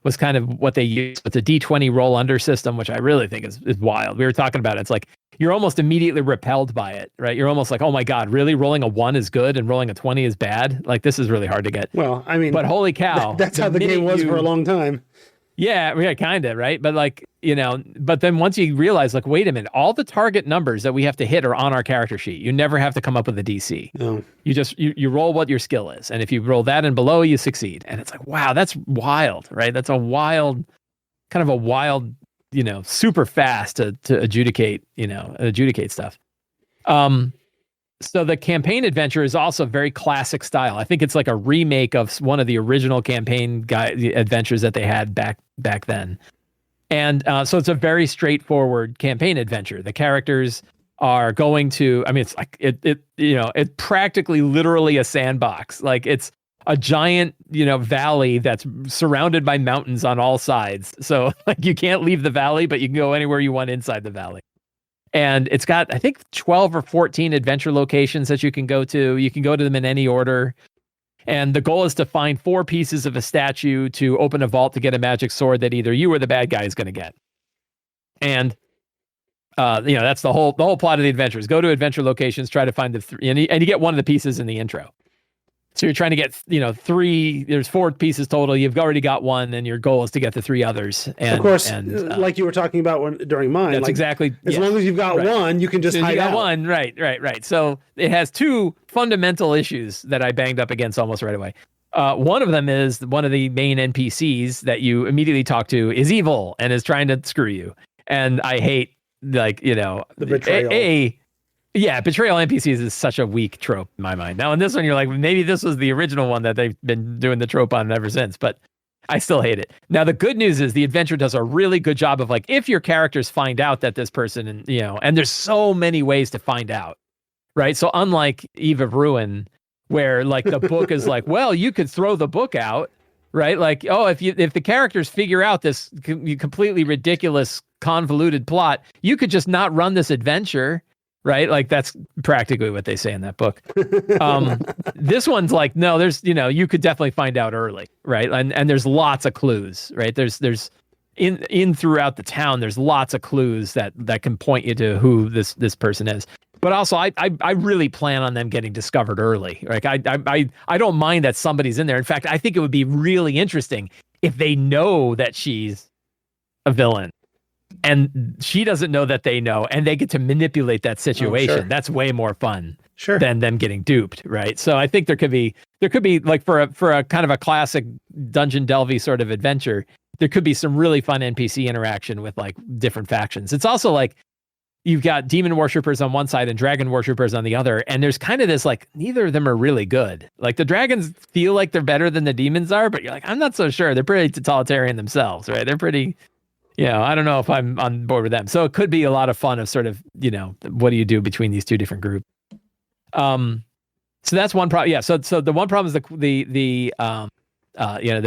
was kind of what they used with the D20 roll under system, which I really think is wild. We were talking about it. It's like, you're almost immediately repelled by it, right? You're almost like, oh my God, really? Rolling a 1 is good and rolling a 20 is bad? Like, this is really hard to get. Well, I mean, but holy cow. That's how the game was for a long time. Yeah, kind of, right? But like, but then once you realize, like, wait a minute, all the target numbers that we have to hit are on our character sheet. You never have to come up with a DC. No. You just, you roll what your skill is. And if you roll that and below, you succeed. And it's like, wow, that's wild, right? That's kind of a wild, super fast to adjudicate stuff. So the campaign adventure is also very classic style. I think it's like a remake of one of the original campaign adventures that they had back then. And so it's a very straightforward campaign adventure. The characters are going to, it's like it's practically literally a sandbox. Like it's a giant, valley that's surrounded by mountains on all sides. So like you can't leave the valley, but you can go anywhere you want inside the valley. And it's got, I think, 12 or 14 adventure locations that you can go to. You can go to them in any order. And the goal is to find 4 pieces of a statue to open a vault to get a magic sword that either you or the bad guy is going to get. And, that's the whole plot of the adventure is go to adventure locations, try to find the 3, and you get one of the pieces in the intro. So you're trying to get, 3, there's 4 pieces total. You've already got one, and your goal is to get the 3 others. And, of course, like you were talking about during mine. That's like, exactly. As long as you've got one, you can just hide out. One, right. So it has 2 fundamental issues that I banged up against almost right away. One of them is one of the main NPCs that you immediately talk to is evil and is trying to screw you. And I hate, the betrayal. Betrayal NPCs is such a weak trope in my mind. Now in this one, you're like, maybe this was the original one that they've been doing the trope on ever since, but I still hate it. Now the good news is the adventure does a really good job of like, if your characters find out that this person, and there's so many ways to find out, right? So unlike Eve of Ruin, where like the book is like, well, you could throw the book out right? Like, oh, if the characters figure out this completely ridiculous, convoluted plot, you could just not run this adventure, right? Like that's practically what they say in that book. This one's like, no, there's, you could definitely find out early, right? And there's lots of clues, right? There's in throughout the town, there's lots of clues that can point you to who this person is. But also, I really plan on them getting discovered early. Like I don't mind that somebody's in there. In fact, I think it would be really interesting if they know that she's a villain, and she doesn't know that they know, and they get to manipulate that situation. Sure. That's way more fun Sure. than them getting duped, right? So I think there could be like for a kind of a classic dungeon delvey sort of adventure, there could be some really fun NPC interaction with like different factions. It's also like you've got demon worshippers on one side and dragon worshippers on the other, and there's kind of this like neither of them are really good. Like the dragons feel like they're better than the demons are, but you're like, I'm not so sure. They're pretty totalitarian themselves, right? They're pretty, I don't know if I'm on board with them. So it could be a lot of fun of sort of, what do you do between these two different groups? So that's one problem. Yeah. So the one problem is the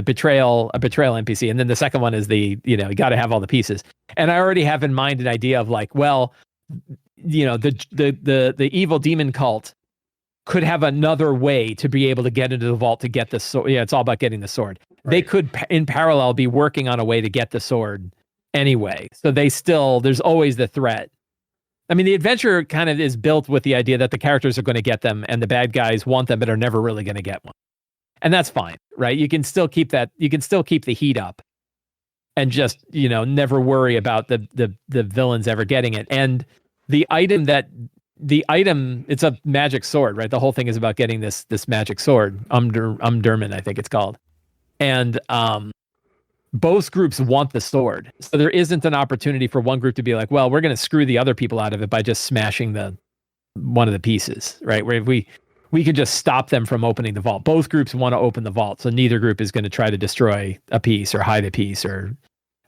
betrayal NPC, and then the second one is you got to have all the pieces. And I already have in mind an idea of like, well, the evil demon cult could have another way to be able to get into the vault to get the sword. Yeah, it's all about getting the sword. Right. They could in parallel be working on a way to get the sword anyway. So there's always the threat. I mean, the adventure kind of is built with the idea that the characters are going to get them and the bad guys want them, but are never really going to get one. And that's fine, right? You can still keep that. You can still keep the heat up, and just never worry about the villains ever getting it. And the item, it's a magic sword, right? The whole thing is about getting this magic sword, Umdurman, I think it's called. And both groups want the sword, so there isn't an opportunity for one group to be like, well, we're going to screw the other people out of it by just smashing one of the pieces, right? Where if we could just stop them from opening the vault. Both groups want to open the vault, so neither group is going to try to destroy a piece or hide a piece or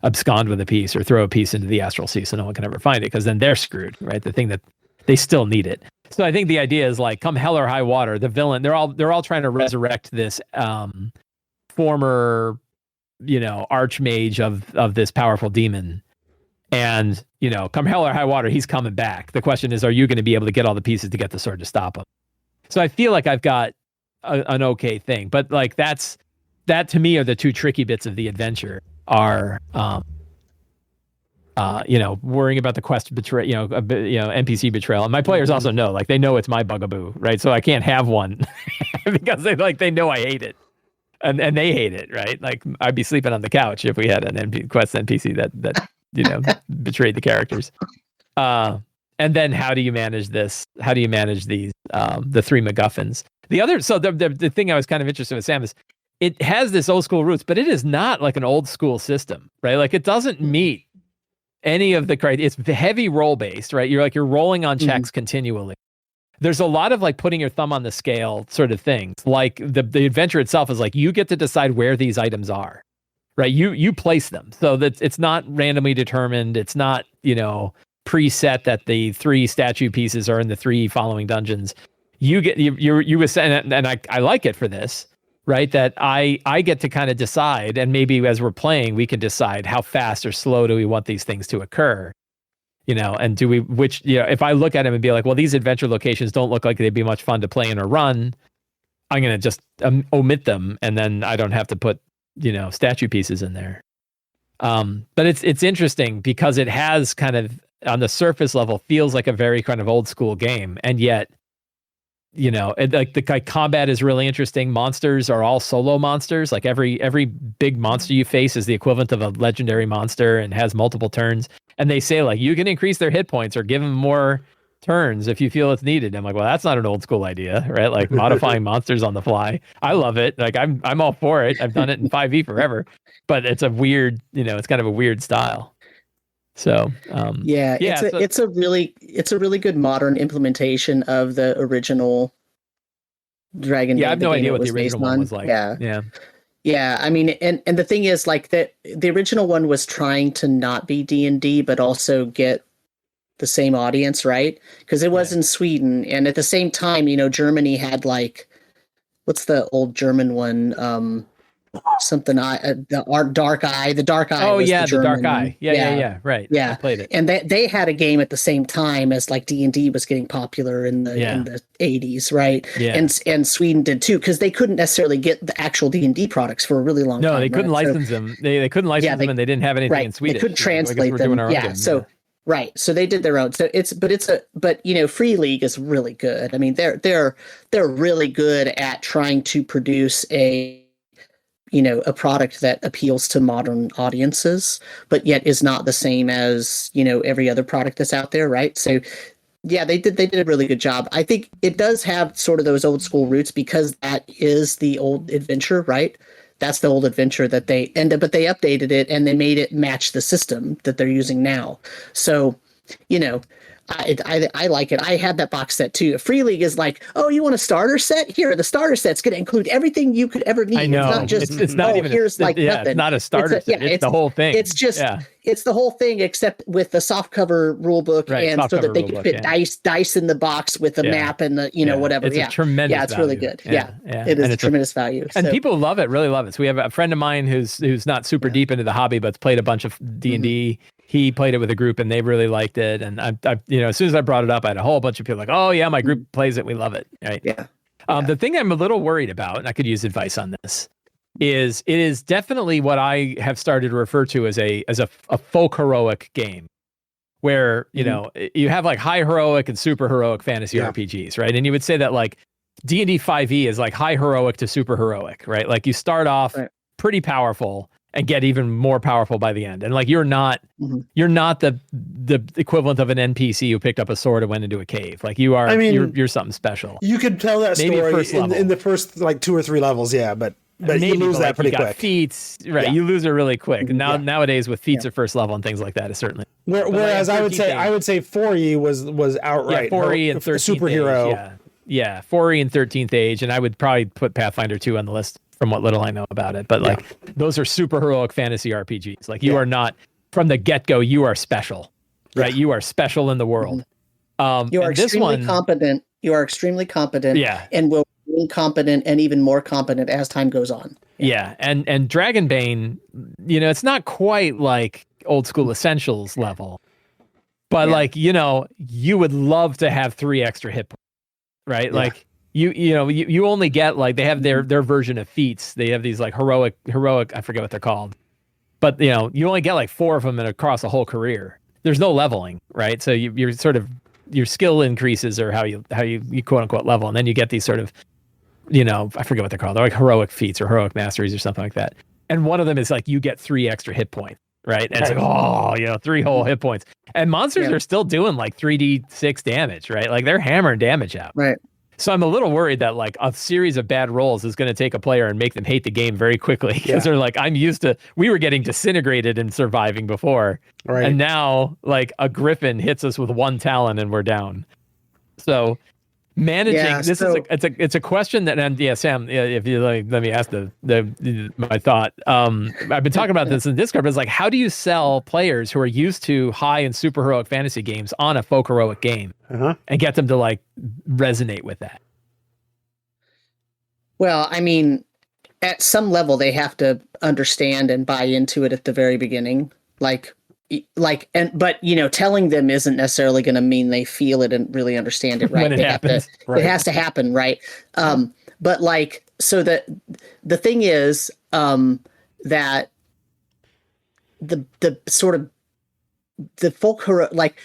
abscond with a piece or throw a piece into the astral sea so no one can ever find it, because then they're screwed, right? The thing that they still need it. So I think the idea is like, come hell or high water, the villain, they're all trying to resurrect this former, archmage of this powerful demon. And, come hell or high water, he's coming back. The question is, are you going to be able to get all the pieces to get the sword to stop him? So I feel like I've got an okay thing, but like that to me are the two tricky bits of the adventure are, worrying about the quest betray, NPC betrayal. And my players also know, like they know it's my bugaboo, right? So I can't have one because they know I hate it, and they hate it, right? Like I'd be sleeping on the couch if we had an quest NPC that betrayed the characters. And then how do you manage this? How do you manage these, the three MacGuffins? The thing I was kind of interested with Sam is it has this old school roots, but it is not like an old school system, right? Like it doesn't meet any of the criteria. It's heavy roll based, right? You're rolling on checks continually. There's a lot of like putting your thumb on the scale sort of things. Like the adventure itself is like, you get to decide where these items are, right? You place them. So that it's not randomly determined. It's not, preset that the 3 statue pieces are in the 3 following dungeons. You ascend, and I like it for this, right? That I get to kind of decide, and maybe as we're playing, we can decide how fast or slow do we want these things to occur, and if I look at them and be like, well, these adventure locations don't look like they'd be much fun to play in or run, I'm going to just omit them, and then I don't have to put, statue pieces in there. But it's interesting because it has kind of, on the surface level, feels like a very kind of old school game, and yet the combat is really interesting. Monsters are all solo monsters. Like every big monster you face is the equivalent of a legendary monster and has multiple turns, and they say like you can increase their hit points or give them more turns if you feel it's needed. I'm like, well, that's not an old school idea, right? Like modifying monsters on the fly. I love it. Like I'm all for it. I've done it in 5e forever, but it's a weird, it's kind of a weird style. So it's a really good modern implementation of the original Dragon. Yeah, I have no idea what the original one was like. Yeah. I mean, and the thing is, like the original one was trying to not be D&D, but also get the same audience, right? Because it was in Sweden, and at the same time, Germany had like, what's the old German one? something the art Dark Eye. The Dark Eye. Oh was yeah, the Dark German one. Eye. Yeah. Right. Yeah, I played it. and they had a game at the same time as like D&D was getting popular in the 80s, right? Yeah. And Sweden did too, because they couldn't necessarily get the actual D&D products for a really long time. No, they couldn't right? license them. They couldn't license them, and they didn't have anything in Swedish. They couldn't translate we're them. doing our own Yeah, game. so right, so they did their own. So but you know, Free League is really good. I mean, they're really good at trying to produce a product that appeals to modern audiences, but yet is not the same as, every other product that's out there, right? So yeah, they did a really good job. I think it does have sort of those old school roots because that is the old adventure, right? That's the old adventure that but they updated it and they made it match the system that they're using now. So, I like it. I had that box set too. Free League is like, oh, you want a starter set? Here, the starter set's going to include everything you could ever need. I know. It's not just it's not even here's nothing. It's not a starter set. It's the whole thing. It's just it's the whole thing except with the soft cover rule book, and so that they can fit dice in the box with the map and the whatever. It's a tremendous. Yeah, it's really good. Yeah. It is a tremendous value. And people love it, really love it. So we have a friend of mine who's not super deep into the hobby, but's played a bunch of D&D. He played it with a group and they really liked it. And I as soon as I brought it up, I had a whole bunch of people like, oh yeah, my group plays it. We love it. Right. Yeah. The thing I'm a little worried about, and I could use advice on this, is it is definitely what I have started to refer to as a folk heroic game, where you have like high heroic and super heroic fantasy RPGs, right? And you would say that like D&D 5e is like high heroic to super heroic, right? Like you start off pretty powerful and get even more powerful by the end. And like you're not the equivalent of an NPC who picked up a sword and went into a cave. Like you are. I mean, you're something special. You could tell that story in the first like 2 or 3 levels, but you lose that pretty quick. Feats, right? Yeah. You lose it really quick. And nowadays with feats at first level and things like that, is certainly. Whereas I would say 4e was outright 4e and 13th superhero. Age, 4e and 13th age, and I would probably put Pathfinder 2 on the list from what little I know about it. But like those are super heroic fantasy RPGs. Like you are not from the get-go, you are special, right? You are special in the world. You are extremely competent. You are extremely competent. Yeah. And will be competent and even more competent as time goes on. Yeah. And Dragonbane, it's not quite like old school essentials level, but like, you would love to have 3 extra hit points, right? Yeah. Like you only get like, they have their version of feats. They have these like heroic, I forget what they're called, but you only get like 4 of them across a whole career. There's no leveling, right? So you're sort of, your skill increases or how you quote unquote level. And then you get these sort of, I forget what they're called. They're like heroic feats or heroic masteries or something like that. And one of them is like, you get 3 extra hit points, right? And it's like, 3 whole hit points. And monsters are still doing like 3d6 damage, right? Like they're hammering damage out. Right. So I'm a little worried that like a series of bad rolls is going to take a player and make them hate the game very quickly because they're like, we were getting disintegrated and surviving before. Right. And now like a griffin hits us with 1 talon and we're down. So managing it's a question that, and Sam, if you like, let me ask my thought. I've been talking about this in Discord, but it's like, how do you sell players who are used to high and super heroic fantasy games on a folk heroic game and get them to like resonate with that? Well, I mean, at some level they have to understand and buy into it at the very beginning. But telling them isn't necessarily going to mean they feel it and really understand it, right? When it happens. It has to happen, right? But like, so the thing is that the sort of the folk hero, like,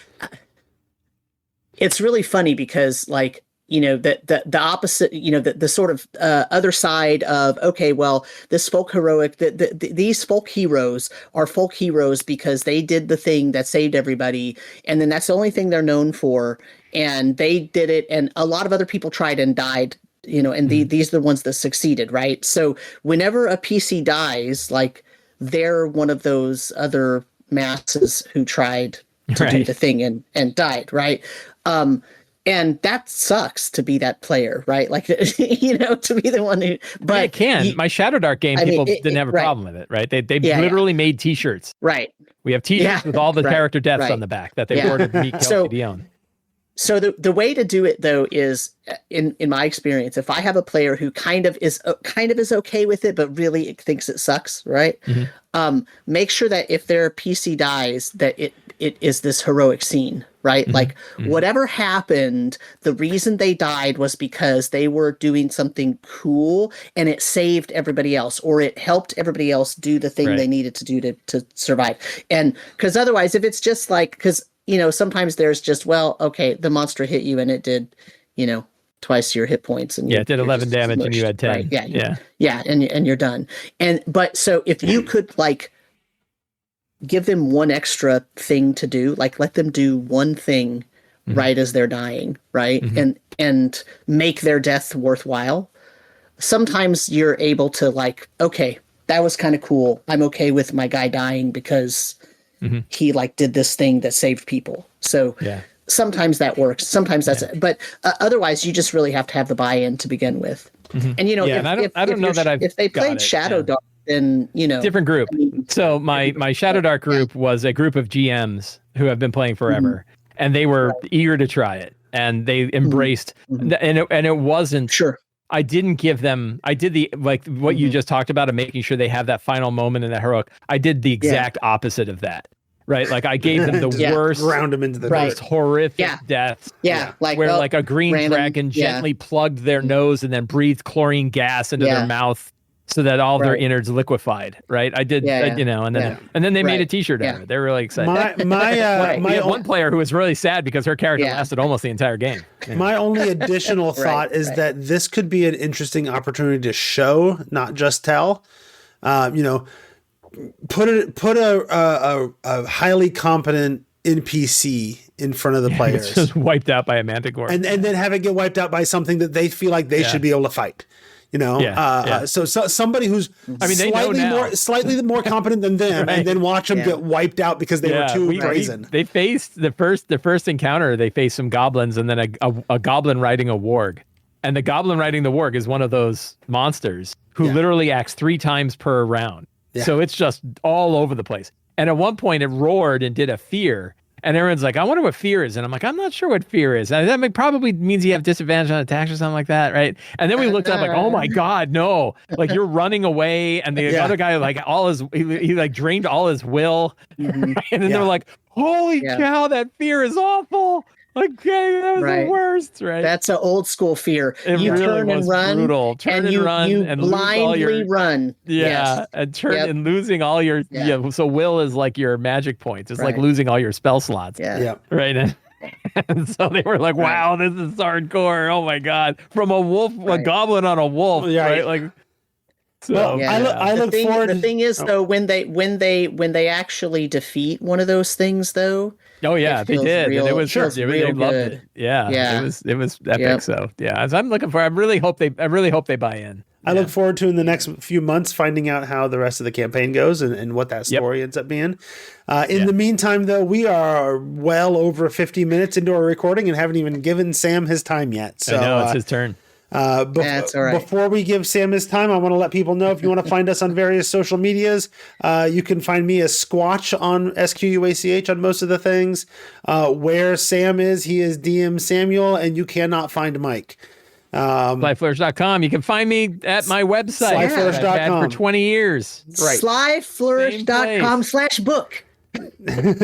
it's really funny because like, the opposite, the sort of other side of, okay, well, this folk heroic, these folk heroes are folk heroes because they did the thing that saved everybody. And then that's the only thing they're known for. And they did it. And a lot of other people tried and died, and these are the ones that succeeded. Right. So whenever a PC dies, like they're one of those other masses who tried to do the thing and died. Right. And that sucks to be that player, right? Like, to be the one who. But it can. My Shadow Dark game, people didn't have a problem with it, right? They literally made T-shirts. Right. We have T-shirts with all the character deaths on the back that they ordered Meek Kelsey to own. So the way to do it though is in my experience, if I have a player who kind of is okay with it, but really thinks it sucks, right? Make sure that if their PC dies, that it is this heroic scene, right? Like whatever happened, the reason they died was because they were doing something cool and it saved everybody else, or it helped everybody else do the thing they needed to do to survive. And because otherwise, if it's just like, because sometimes there's just, well, okay, the monster hit you and it did, twice your hit points, and it did 11 damage and you had 10. Right? Yeah, and you're done. But so if you could like give them one extra thing to do, like let them do one thing right as they're dying, right, and make their death worthwhile. Sometimes you're able to like, okay, that was kind of cool. I'm okay with my guy dying because he like did this thing that saved people. So sometimes that works. Sometimes that's it. But otherwise, you just really have to have the buy-in to begin with. And if they played Shadow Dark, then different group. So my Shadow Dark group was a group of GMs who have been playing forever, and they were eager to try it, and they embraced. And it wasn't sure. I didn't give them. I did the like what you just talked about of making sure they have that final moment in that heroic. I did the exact opposite of that. Right, like I gave them the worst, ground them into the most horrific deaths. Like where like a green dragon gently plugged their nose and then breathed chlorine gas into their mouth, so that all their innards liquefied. Right, I did, and then they made a T-shirt out of it. They were really excited. My one player who was really sad because her character lasted almost the entire game. My only additional thought is that this could be an interesting opportunity to show, not just tell. Put a highly competent NPC in front of the players. It's just wiped out by a manticore. And then have it get wiped out by something that they feel like they should be able to fight. So somebody who's slightly more competent than them, and then watch them get wiped out because they were too brazen. They faced the first encounter. They faced some goblins, and then a goblin riding a warg. And the goblin riding the warg is one of those monsters who literally acts 3 times per round. Yeah. So it's just all over the place. And at one point it roared and did a fear. And everyone's like, I wonder what fear is. And I'm like, I'm not sure what fear is. And that probably means you have disadvantage on attacks or something like that, right? And then we looked up like, oh my God, no. Like you're running away. And the other guy, like he like drained all his will. And then they're like, holy cow, that fear is awful. Okay, that was the worst, right? That's an old school fear. You really turn and run, brutal. Turn and run, you and blindly run. Yeah, and and losing all your. Yeah, so will is like your magic points. It's like losing all your spell slots. Yeah. Right. And so they were like, "Wow, this is hardcore! Oh my God!" From a wolf, a goblin on a wolf, right? Like. So, I look forward. The thing is, though, when they actually defeat one of those things, though. Oh yeah, they did. And it was they loved it. Yeah. It was epic. Yep. So as I'm looking for, I really hope they buy in. I look forward to in the next few months finding out how the rest of the campaign goes and what that story ends up being. In the meantime, though, we are well over 50 minutes into our recording and haven't even given Sam his time yet. So I know it's his turn. That's all right. Before we give Sam his time, I want to let people know if you want to find us on various social medias, you can find me as Squatch on SQUACH on most of the things. Where Sam is, he is DM Samuel, and you cannot find Mike. Slyflourish.com. You can find me at my website. Slyflourish.com. I've had for 20 years. Right. Slyflourish.com/book.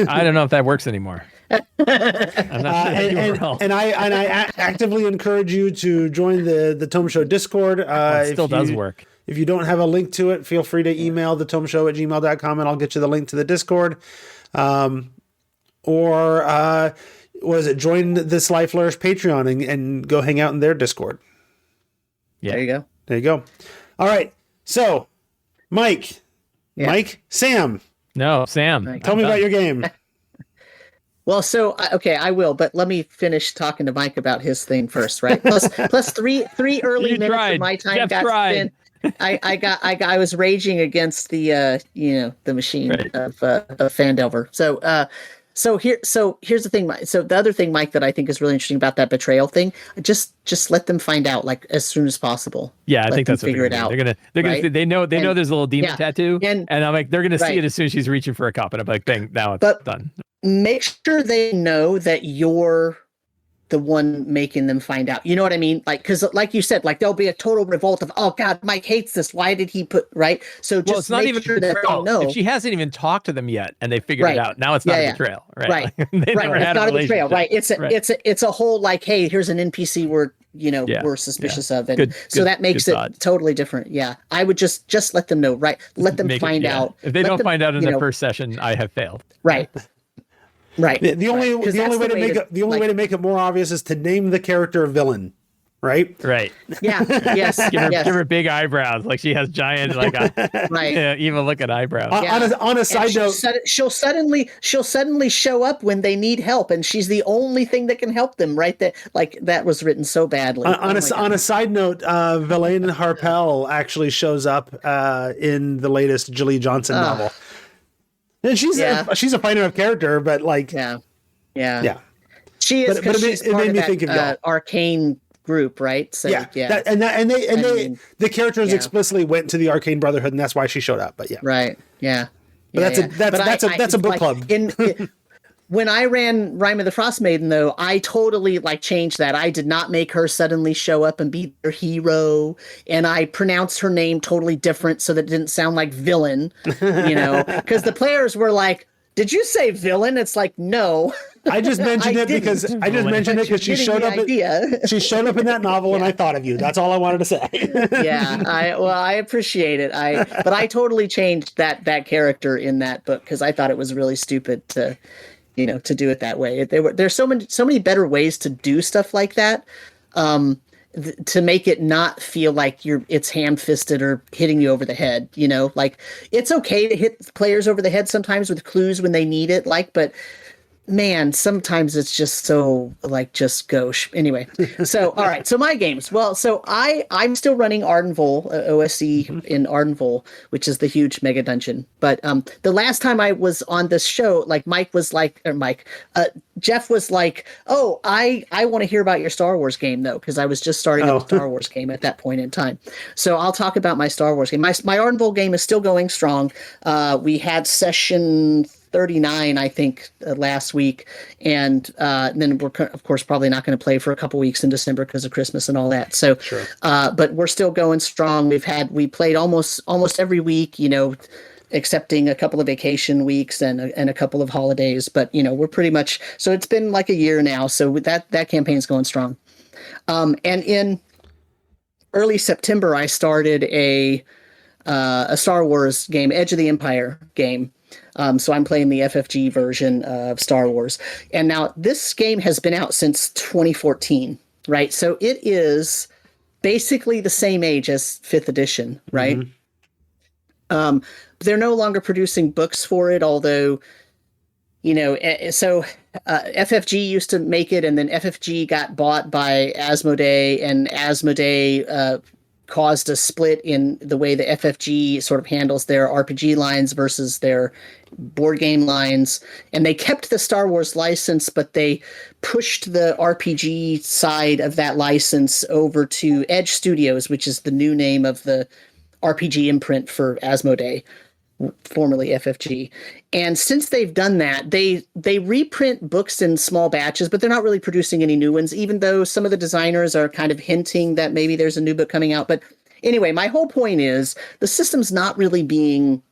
I don't know if that works anymore. I'm not sure and I actively encourage you to join the Tome Show Discord. It still does work. If you don't have a link to it, feel free to email thetomeshow@gmail.com and I'll get you the link to the Discord. Join the Sly Flourish Patreon and go hang out in their Discord. Yeah. There you go. All right. So, Mike, Sam. No, Sam. Tell me about your game. Well, so I will, but let me finish talking to Mike about his thing first, right? Plus three early minutes of my time got spent. I was raging against the machine of Phandelver. So here's the thing. So the other thing, Mike, that I think is really interesting about that betrayal thing, just let them find out like as soon as possible. Yeah, I think that's what figure it out. They're gonna they know there's a little demon tattoo, and I'm like they're gonna see it as soon as she's reaching for a cup, and I'm like, bang, now it's done. Make sure they know that you're the one making them find out. You know what I mean? Like, because like you said, like there'll be a total revolt of, oh God, Mike hates this. Why did he put right? So just it's not make even sure that they know. If she hasn't even talked to them yet, and they figured it out, now it's not a betrayal, right? Right, They right. never It's had not a betrayal, right? Right. It's a whole like, hey, here's an NPC we're we're suspicious of, and so that makes it totally different. Yeah, I would just let them know, right? Let them find out. If they don't find out in the first session, I have failed. Right. Right. The only way to make it more obvious is to name the character villain, right? Right. Yeah. Yes. Give her big eyebrows, like she has giant, like evil looking eyebrows. On a side note, she'll suddenly show up when they need help, and she's the only thing that can help them. Right. That was written so badly. On a side note, Verlaine Harpel actually shows up in the latest Julie Johnson novel. And she's a fine enough character, but like yeah. She is, but it made me think of Arcane group, right? So the characters explicitly went to the Arcane Brotherhood, and that's why she showed up. But right, But that's a book club. When I ran Rime of the Frost Maiden, though, I totally changed that. I did not make her suddenly show up and be their hero, and I pronounced her name totally different so that it didn't sound like villain, because the players were like, "Did you say villain?" It's like, no. I just mentioned it because she showed up. She showed up in that novel, and I thought of you. That's all I wanted to say. I appreciate it. But I totally changed that character in that book because I thought it was really stupid to do it that way. There's so many better ways to do stuff like that, to make it not feel like it's ham-fisted or hitting you over the head. Like it's okay to hit players over the head sometimes with clues when they need it. But man, sometimes it's just so just gauche. Anyway, so all right. So my games. Well, so I'm still running Ardenville, OSE in Ardenville, which is the huge mega dungeon. But the last time I was on this show, Jeff was like, "Oh, I want to hear about your Star Wars game though," because I was just starting a Star Wars game at that point in time. So I'll talk about my Star Wars game. My Ardenville game is still going strong. We had session 39, I think, last week, and then we're of course probably not going to play for a couple weeks in December because of Christmas and all that. So, sure. But we're still going strong. We played almost every week, excepting a couple of vacation weeks and a couple of holidays. But we're pretty much, so it's been like a year now. So that campaign's going strong. And in early September, I started a Star Wars game, Edge of the Empire game. So I'm playing the FFG version of Star Wars. And now this game has been out since 2014, right? So it is basically the same age as 5th edition, right? Mm-hmm. They're no longer producing books for it, although, FFG used to make it, and then FFG got bought by Asmodee, and Asmodee caused a split in the way the FFG sort of handles their RPG lines versus their board game lines. And they kept the Star Wars license, but they pushed the RPG side of that license over to Edge Studios, which is the new name of the RPG imprint for Asmodee, formerly FFG. And since they've done that, they reprint books in small batches, but they're not really producing any new ones, even though some of the designers are kind of hinting that maybe there's a new book coming out. But anyway, my whole point is the system's not really being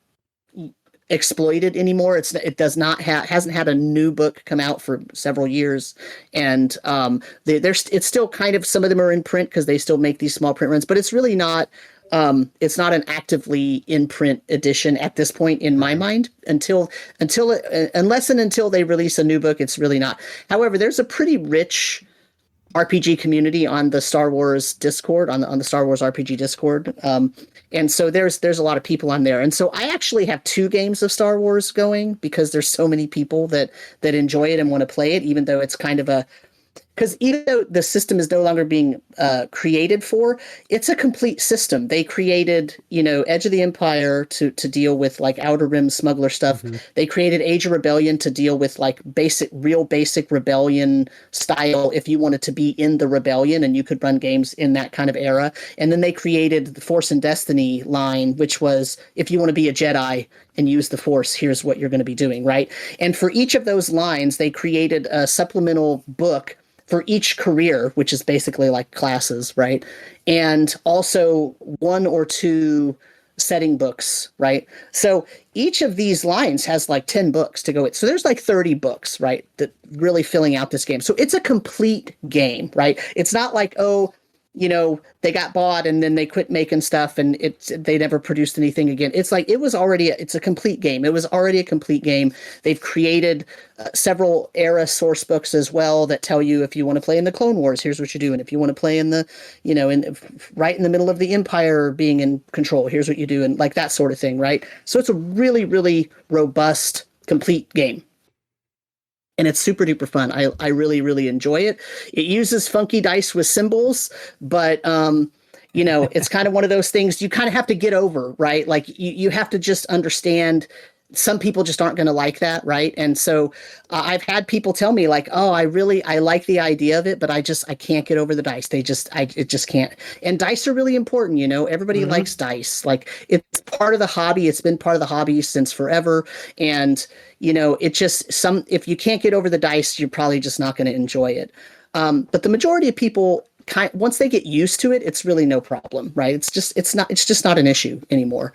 exploited anymore. Hasn't had a new book come out for several years, and it's still kind of, some of them are in print because they still make these small print runs, but it's really not. It's not an actively in print edition at this point in my mind until they release a new book. It's really not. However, there's a pretty rich RPG community on the Star Wars Discord, on the Star Wars RPG Discord. And so there's a lot of people on there. And so I actually have 2 games of Star Wars going because there's so many people that enjoy it and want to play it, even though it's kind of because even though the system is no longer being created for, it's a complete system. They created, Edge of the Empire to deal with Outer Rim smuggler stuff. Mm-hmm. They created Age of Rebellion to deal with real basic rebellion style if you wanted to be in the rebellion and you could run games in that kind of era. And then they created the Force and Destiny line, which was if you want to be a Jedi and use the Force, here's what you're going to be doing, right? And for each of those lines, they created a supplemental book for each career, which is basically like classes, right? And also 1 or 2 setting books, right? So each of these lines has like 10 books to go. So there's like 30 books, right? That really filling out this game. So it's a complete game, right? It's not like, oh, they got bought and then they quit making stuff and they never produced anything again. It's like it's a complete game. It was already a complete game. They've created several era source books as well that tell you if you want to play in the Clone Wars, here's what you do, and if you want to play in the, right in the middle of the Empire being in control, here's what you do, and like that sort of thing, right? So it's a really, really robust, complete game. And it's super duper fun. I really, really enjoy it. It uses funky dice with symbols, but it's kind of one of those things you kind of have to get over, right? Like you have to just understand some people just aren't going to like that, right? And so I've had people tell me like, oh, I like the idea of it, but I can't get over the dice. It just can't. And dice are really important, everybody likes dice. Like it's part of the hobby. It's been part of the hobby since forever. And, if you can't get over the dice, you're probably just not going to enjoy it. But the majority of people once they get used to it, it's really no problem, right? It's just not an issue anymore.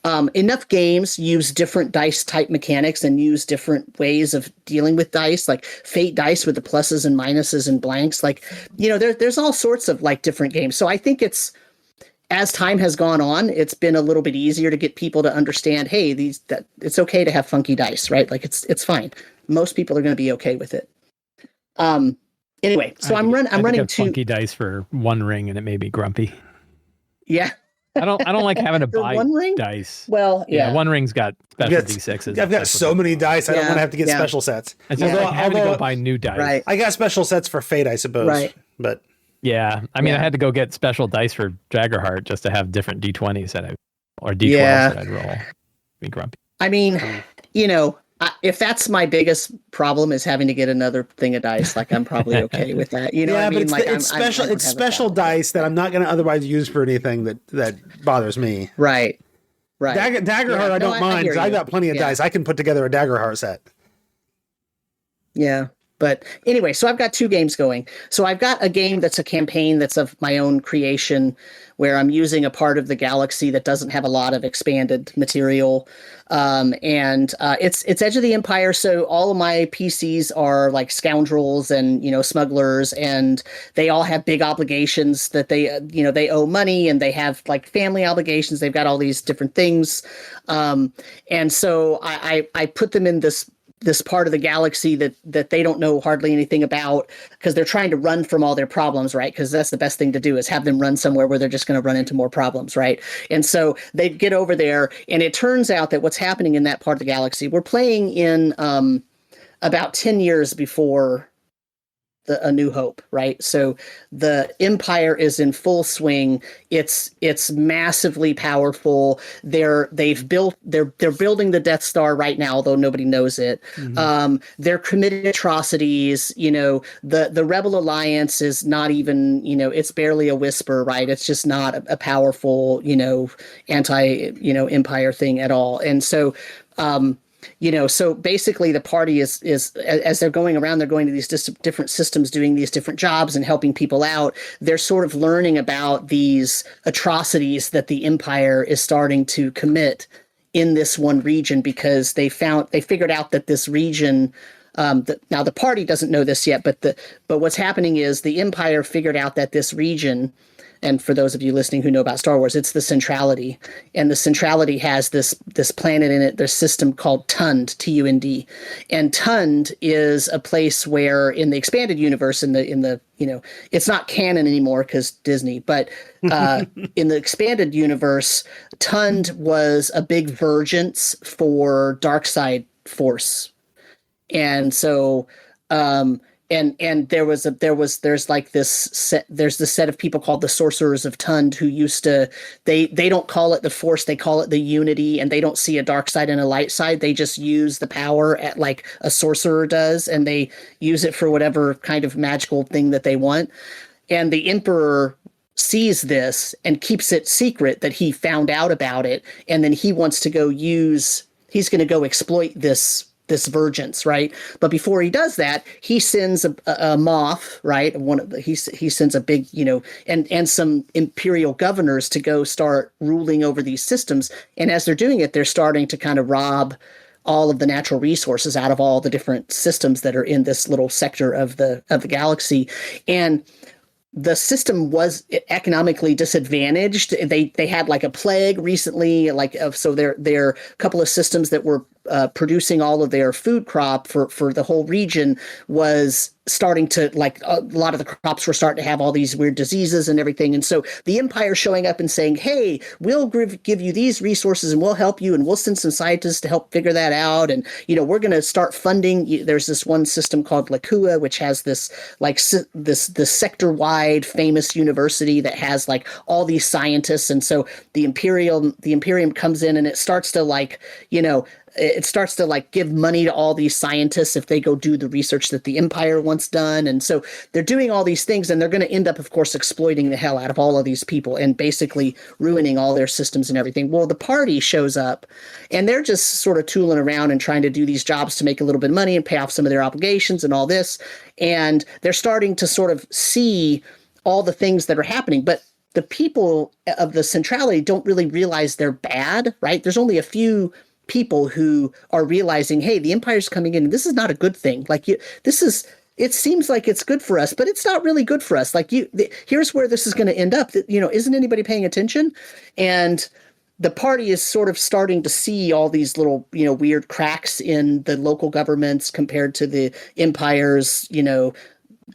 Enough games use different dice type mechanics and use different ways of dealing with dice, like fate dice with the pluses and minuses and blanks. Like, there's all sorts of like different games. So I think as time has gone on, it's been a little bit easier to get people to understand, hey, it's okay to have funky dice, right? Like it's fine. Most people are going to be okay with it. Anyway, so I'm running 2 funky dice for One Ring, and it made me grumpy. Yeah. I don't like having to buy One Ring dice. Well, yeah. One Ring's got special D6s. I've got so many dice. I don't want to have to get special sets. It's just like having to go buy new dice. Right. I got special sets for Fate, I suppose. Right. But yeah, I mean, I had to go get special dice for Jaggerheart just to have different D20s or D12s that I'd roll. Be grumpy. I mean, if that's my biggest problem is having to get another thing of dice, like I'm probably okay with that. It's special dice that I'm not going to otherwise use for anything that bothers me. Right. Daggerheart, I don't mind because I got plenty of dice. I can put together a Daggerheart set. Yeah. But anyway, so I've got 2 games going. So I've got a game that's a campaign that's of my own creation where I'm using a part of the galaxy that doesn't have a lot of expanded material. It's Edge of the Empire. So all of my PCs are like scoundrels and, smugglers, and they all have big obligations that they owe money, and they have like family obligations. They've got all these different things. And so I put them in this part of the galaxy that they don't know hardly anything about because they're trying to run from all their problems, right? Because that's the best thing to do is have them run somewhere where they're just going to run into more problems, right? And so they get over there, and it turns out that what's happening in that part of the galaxy, we're playing in about 10 years before A New Hope, right? So the Empire is in full swing. It's massively powerful. They're building the Death Star right now, although nobody knows it. Mm-hmm. They're committing atrocities. The Rebel Alliance is not even, it's barely a whisper, right? It's just not a powerful, anti, Empire thing at all. And so, so basically the party is as they're going around, they're going to these different systems, doing these different jobs and helping people out. They're sort of learning about these atrocities that the Empire is starting to commit in this one region because they figured out that this region, now the party doesn't know this yet, but what's happening is the Empire figured out that this region, and for those of you listening who know about Star Wars, it's the Centrality. And the Centrality has this planet in it, their system called Tund, T-U-N-D. And Tund is a place where in the expanded universe, in the it's not canon anymore because Disney, but in the expanded universe, Tund was a big vergence for Darkside Force. And so and there's this set of people called the Sorcerers of Tund who used to, they don't call it the Force, they call it the Unity, and they don't see a dark side and a light side. They just use the power at like a sorcerer does, and they use it for whatever kind of magical thing that they want. And the Emperor sees this and keeps it secret that he found out about it, and then he wants to he's going to go exploit this this vergence, right? But before he does that, he sends a Moth, right? He sends a big, and some imperial governors to go start ruling over these systems. And as they're doing it, they're starting to kind of rob all of the natural resources out of all the different systems that are in this little sector of the galaxy. And the system was economically disadvantaged. They had like a plague recently, so their couple of systems that were producing all of their food crop for the whole region was starting to, like, a lot of the crops were starting to have all these weird diseases and everything. And so the Empire showing up and saying, hey, we'll give you these resources and we'll help you and we'll send some scientists to help figure that out. And, we're going to start funding. There's this one system called Lakua, which has this this sector-wide famous university that has like all these scientists. And so the Imperium comes in and it starts to give money to all these scientists if they go do the research that the Empire wants done. And so they're doing all these things, and they're going to end up, of course, exploiting the hell out of all of these people and basically ruining all their systems and everything. Well, the party shows up, and they're just sort of tooling around and trying to do these jobs to make a little bit of money and pay off some of their obligations and all this. And they're starting to sort of see all the things that are happening. But the people of the centrality don't really realize they're bad, right? There's only a few people who are realizing, hey, the Empire's coming in and this is not a good thing. It seems like it's good for us, but it's not really good for us. Here's where this is going to end up. Isn't anybody paying attention? And the party is sort of starting to see all these little, weird cracks in the local governments compared to the Empire's, the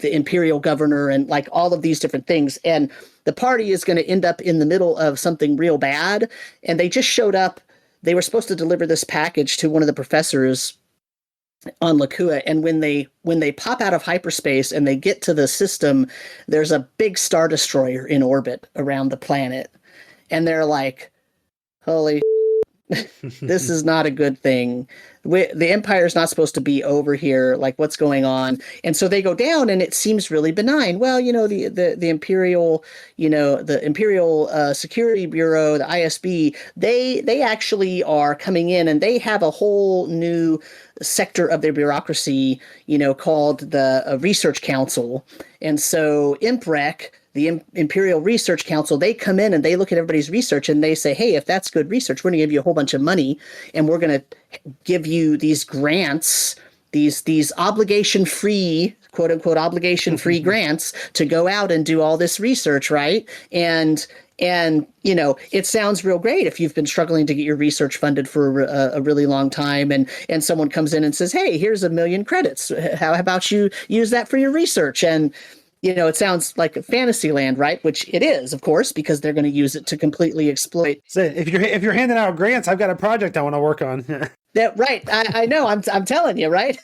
imperial governor and like all of these different things. And the party is going to end up in the middle of something real bad. And they just showed up. They were supposed to deliver this package to one of the professors on Lakua, and when they pop out of hyperspace and they get to the system, there's a big Star Destroyer in orbit around the planet, and they're like, holy this is not a good thing. The Empire's not supposed to be over here. Like, what's going on? And so they go down, and it seems really benign. Well, the Imperial, the Imperial Security Bureau, the ISB, they actually are coming in, and they have a whole new sector of their bureaucracy, called the Research Council. And so ImpRec, the Imperial Research Council, they come in and they look at everybody's research and they say, hey, if that's good research, we're going to give you a whole bunch of money, and we're going to give you these grants, these obligation-free, quote unquote, obligation-free grants to go out and do all this research, right? And it sounds real great if you've been struggling to get your research funded for a really long time, and someone comes in and says, hey, here's 1 million credits. How about you use that for your research? And it sounds like a fantasy land, right? Which it is, of course, because they're going to use it to completely exploit. So if you're handing out grants, I've got a project I want to work on. That right? I know. I'm telling you, right?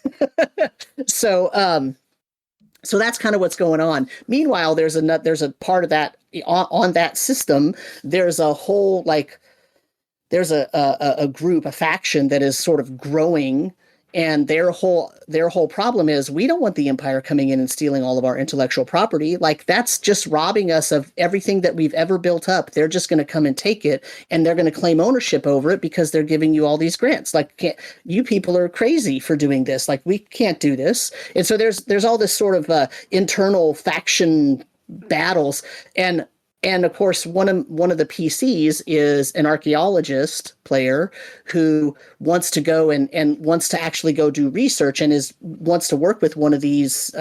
So that's kind of what's going on. Meanwhile, there's a part of that on that system. There's a whole there's a group, a faction that is sort of growing. And their whole problem is, we don't want the Empire coming in and stealing all of our intellectual property. Like, that's just robbing us of everything that we've ever built up. They're just going to come and take it, and they're going to claim ownership over it because they're giving you all these grants. Like, you people are crazy for doing this. Like, we can't do this. And so there's all this sort of internal faction battles. And of course, one of the PCs is an archaeologist player who wants to go and wants to actually go do research and wants to work with one of these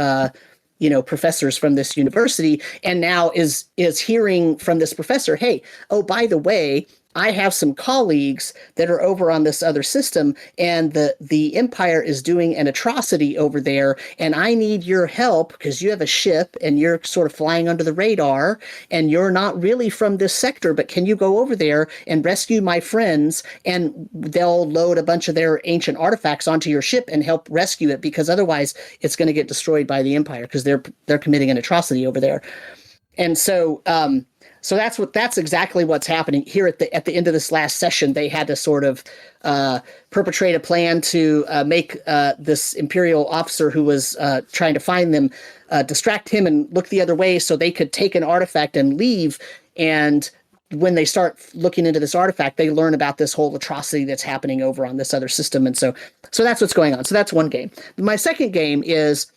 professors from this university, and now is hearing from this professor, hey, oh, by the way, I have some colleagues that are over on this other system, and the Empire is doing an atrocity over there, and I need your help because you have a ship and you're sort of flying under the radar, and you're not really from this sector, but can you go over there and rescue my friends? And they'll load a bunch of their ancient artifacts onto your ship and help rescue it, because otherwise it's going to get destroyed by the Empire because they're committing an atrocity over there. And so so that's exactly what's happening here at the end of this last session. They had to sort of perpetrate a plan to make this Imperial officer who was trying to find them distract him and look the other way so they could take an artifact and leave. And when they start looking into this artifact, they learn about this whole atrocity that's happening over on this other system. And so that's what's going on. So that's one game. My second game is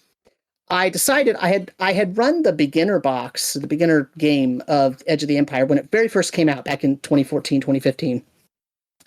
I decided I had run the beginner box, the beginner game of Edge of the Empire when it very first came out back in 2014, 2015.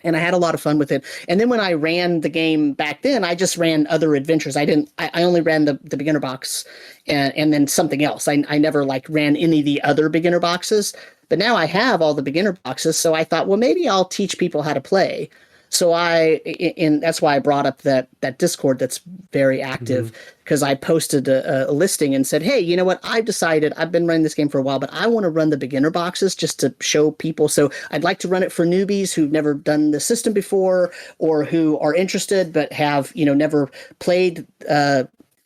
And I had a lot of fun with it. And then when I ran the game back then, I just ran other adventures. I only ran the beginner box and then something else. I never like ran any of the other beginner boxes. But now I have all the beginner boxes. So I thought, well, maybe I'll teach people how to play. So that's why I brought up that Discord that's very active, because I posted a listing and said, hey, you know what? I've decided I've been running this game for a while, but I want to run the beginner boxes just to show people. So I'd like to run it for newbies who've never done the system before, or who are interested but have, never played,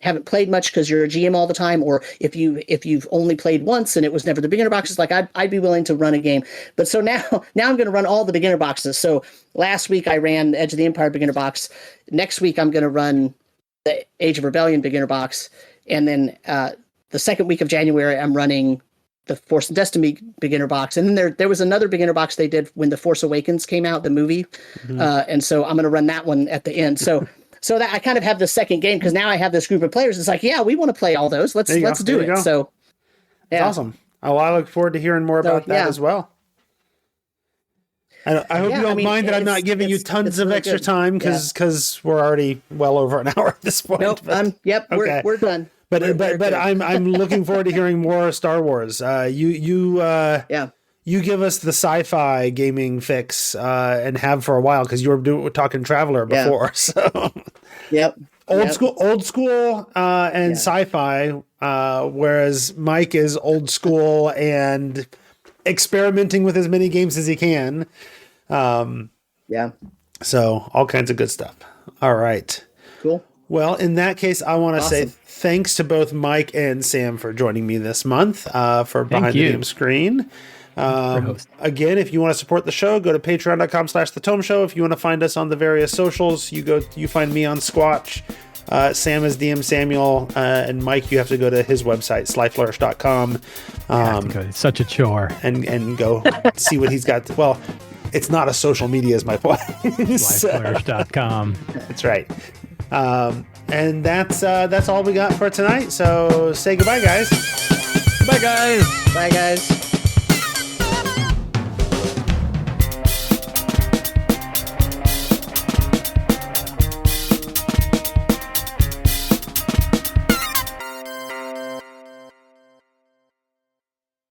haven't played much because you're a GM all the time, or if you've only played once and it was never the beginner boxes, like I'd be willing to run a game. But so now I'm going to run all the beginner boxes. So last week I ran Edge of the Empire beginner box. Next week I'm going to run the Age of Rebellion beginner box, and then the second week of January I'm running the Force and Destiny beginner box. And then there was another beginner box they did when The Force Awakens came out, the movie, and so I'm going to run that one at the end. So that I kind of have the second game, because now I have this group of players. It's like, yeah, we want to play all those. Let's do it. So yeah. That's awesome. Well, I look forward to hearing more about that as well. I hope you don't mind that I'm not giving you tons of really extra time, because we're already well over an hour at this point. Nope. We're done. But I'm looking forward to hearing more Star Wars. You give us the sci-fi gaming fix, and have for a while, because you were talking Traveler before. So yep. Old school, and sci-fi, whereas Mike is old school and experimenting with as many games as he can. So all kinds of good stuff. All right. Cool. Well, in that case, I want to say thanks to both Mike and Sam for joining me this month, for Behind the Game Screen. Again, if you want to support the show, go to patreon.com/thetomeshow. If you want to find us on the various socials, you find me on Squatch. Sam is DM Samuel, and Mike, you have to go to his website, slyflourish.com. It's such a chore. And go see what he's got. Well, it's not a social media is my point. Slyflourish.com. That's right. And that's all we got for tonight. So say goodbye, guys. Bye, guys. Bye, guys.